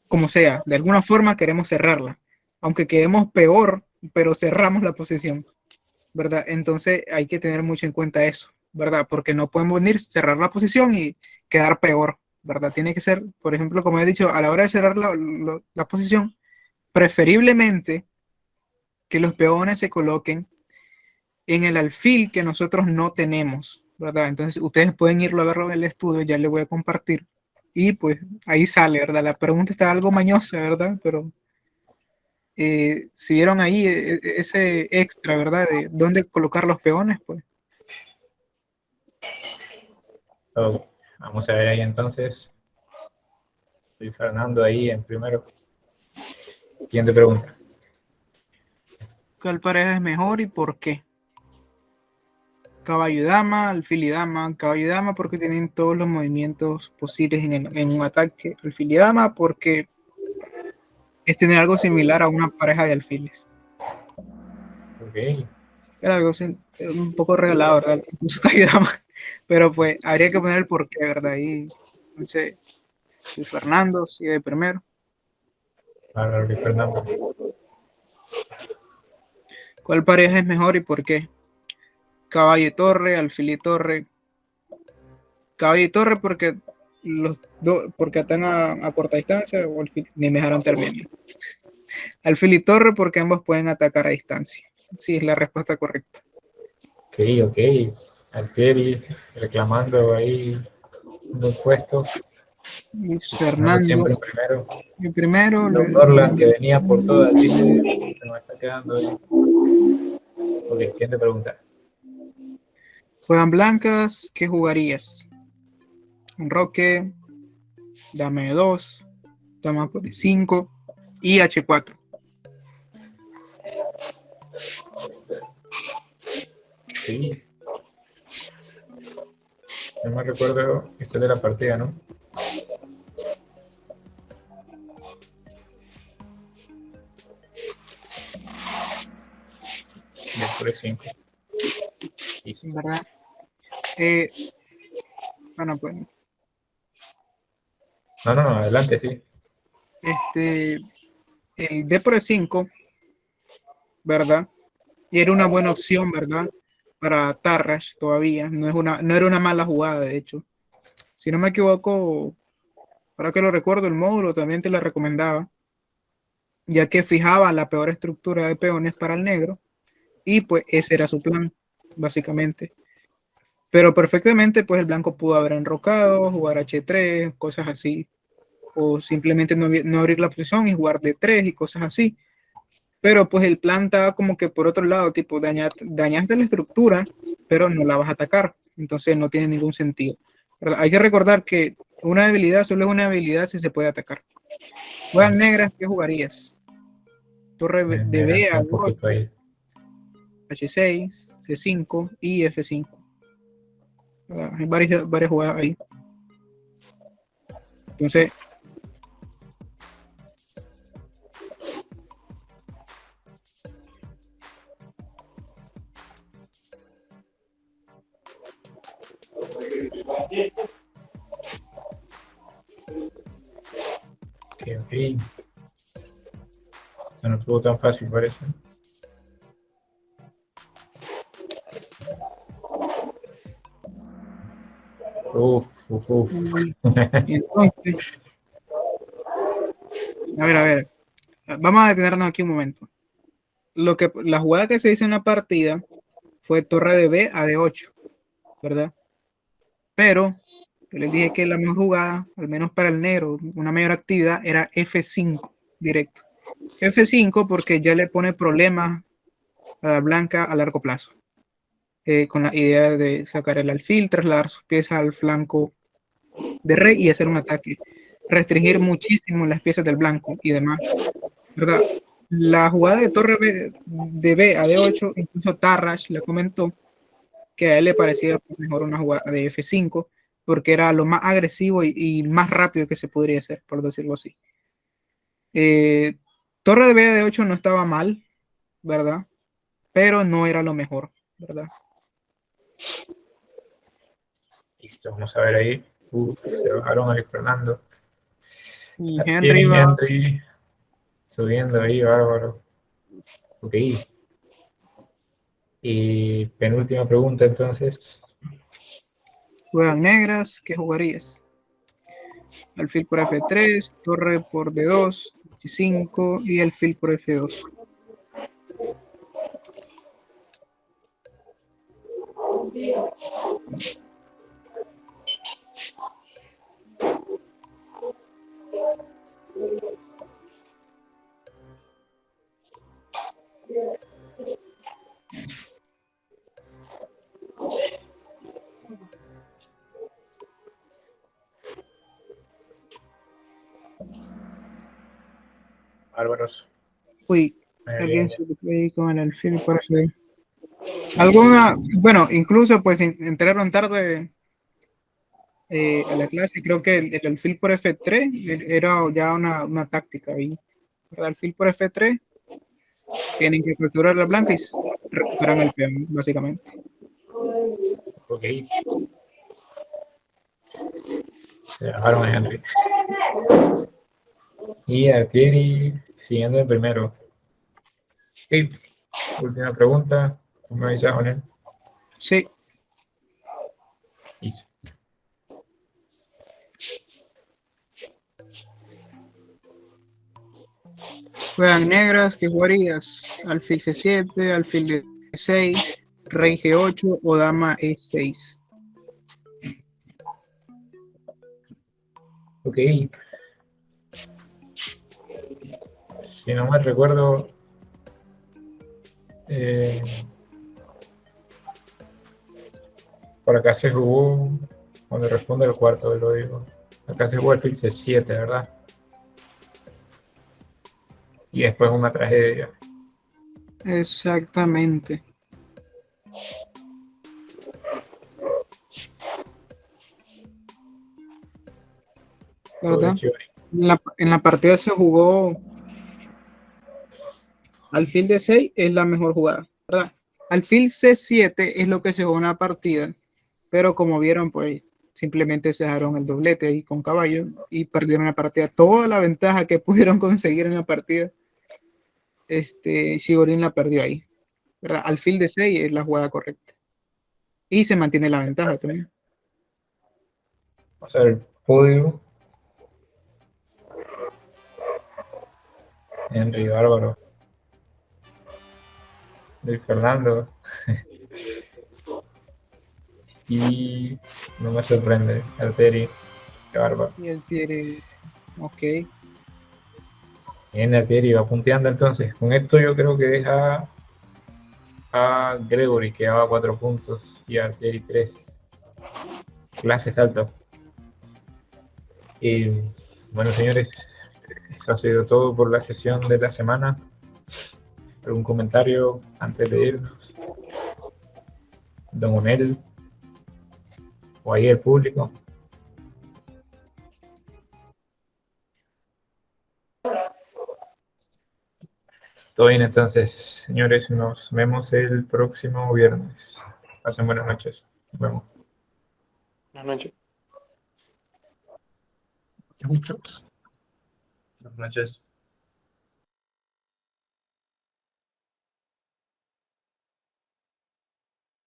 como sea, de alguna forma queremos cerrarla, aunque quedemos peor, pero cerramos la posición, ¿verdad? Entonces hay que tener mucho en cuenta eso, ¿verdad? Porque no podemos venir, cerrar la posición y quedar peor, ¿verdad? Tiene que ser, por ejemplo, como he dicho, a la hora de cerrar la posición, preferiblemente que los peones se coloquen en el alfil que nosotros no tenemos, ¿verdad? Entonces ustedes pueden irlo a verlo en el estudio, ya les voy a compartir. Y pues ahí sale, ¿verdad? La pregunta está algo mañosa, ¿verdad? Pero si vieron ahí ese extra, ¿verdad? De dónde colocar los peones, pues. Ok. Vamos a ver ahí entonces. Estoy Fernando ahí en primero. Siguiente pregunta. ¿Cuál pareja es mejor y por qué? Caballo y dama, alfil y dama. Caballo y dama porque tienen todos los movimientos posibles en un ataque. Alfil y dama porque es tener algo similar a una pareja de alfiles. Ok. Era algo un poco regalado, ¿verdad? Incluso caballo y dama. Pero pues habría que poner el porqué, ¿verdad? Y no sé, si Fernando sigue de primero. Ahora que Fernando. ¿Cuál pareja es mejor y por qué? Caballo y torre, alfil y torre. Caballo y torre porque los dos, porque están a corta distancia, o alfil, ni me dejaron terminar. Alfil y torre porque ambos pueden atacar a distancia. Sí, es la respuesta correcta. Ok, ok. Altieri reclamando ahí un puesto. Luis Fernando Fernando. siempre en primero. El primero. Norland, que venía por todas, así que se nos está quedando ahí. Ok, siguiente pregunta. Juegan blancas, ¿qué jugarías? Enroque, dame 2, dama por 5 y H4. Sí. No me recuerdo, esta es de la partida, ¿no? De por 5. ¿Verdad? Bueno, pues, No, adelante, sí. el D por 5, ¿verdad? Y era una buena opción, ¿verdad? Para Tarrash todavía. No era una mala jugada, de hecho. Si no me equivoco, ahora que lo recuerdo, el módulo también te la recomendaba, ya que fijaba la peor estructura de peones para el negro, y pues ese era su plan, básicamente. Pero perfectamente, pues el blanco pudo haber enrocado, jugar H3, cosas así, o simplemente no abrir la posición y jugar D3 y cosas así. Pero pues el plan estaba como que por otro lado, tipo, dañaste la estructura, pero no la vas a atacar. Entonces no tiene ningún sentido, ¿verdad? Hay que recordar que una debilidad solo es una debilidad si se puede atacar. Juegan negras, ¿qué jugarías? Torre de B a Un poquito ahí. H6, C5 y F5. Hay varias jugadas ahí. Entonces, Ok. Esto no estuvo tan fácil, parece. Uf. entonces, a ver, vamos a detenernos aquí un momento. La jugada que se hizo en la partida fue torre de B a D8, ¿verdad? Pero yo les dije que la mejor jugada, al menos para el negro, una mayor actividad era F5 directo. F5 porque ya le pone problemas a la blanca a largo plazo. Con la idea de sacar el alfil, trasladar sus piezas al flanco de rey y hacer un ataque. Restringir muchísimo las piezas del blanco y demás, ¿verdad? La jugada de torre de B a D8, incluso Tarrash le comentó que a él le parecía mejor una jugada de F5 porque era lo más agresivo y más rápido que se podría hacer, por decirlo así. Torre de B a D8 no estaba mal, ¿verdad? Pero no era lo mejor, ¿verdad? Listo, vamos a ver ahí. Se bajaron a Fernando. Y Henry va. Henry subiendo ahí, bárbaro. Ok. Y penúltima pregunta, entonces. Juegan negras, ¿qué jugarías? Alfil por F3, torre por D2, H5 y alfil por F2. Bárbaros. Uy, alguien se le fue con el alfil por F2. Bueno, incluso pues entraron tarde a la clase. Creo que el alfil por F3 era ya una táctica ahí. El alfil por F3 tienen que capturar la blanca y recuperan el peón, básicamente. Ok. Se bajaron a Henry. Y Artieri siguiendo en primero. Ok. Última pregunta. ¿Cómo me avisas, Juan? Sí. Listo. Juegan negras, ¿qué jugarías? Alfil C7, alfil D6, rey G8 o dama E6. Ok. Si no mal recuerdo, por acá se jugó, cuando responde el cuarto, lo digo. Acá se jugó el field C7, ¿verdad? Y después una tragedia. Exactamente. ¿Verdad? En la partida se jugó alfil D6, es la mejor jugada, ¿verdad? Alfil C7 es lo que se jugó en la partida, pero como vieron, pues simplemente se dejaron el doblete ahí con caballo y perdieron la partida. Toda la ventaja que pudieron conseguir en la partida, Shigorin la perdió ahí, ¿verdad? Alfil D6 es la jugada correcta. Y se mantiene la ventaja también. Vamos a ver el podio. Henry Bárbaro. Luis Fernando. Y no me sorprende, Alteri. Qué bárbaro. Y él tiene, ok. Bien, Alteri va punteando entonces. Con esto yo creo que deja a Gregory, que daba 4 puntos, y a Alteri 3. Clases altas. Y bueno, señores, eso ha sido todo por la sesión de la semana. ¿Algún comentario antes de irnos? Don Onel, o ahí el público. Todo bien, entonces, señores, nos vemos el próximo viernes. Pasen buenas noches. Nos vemos. Buenas noches. Muchos. Buenas noches.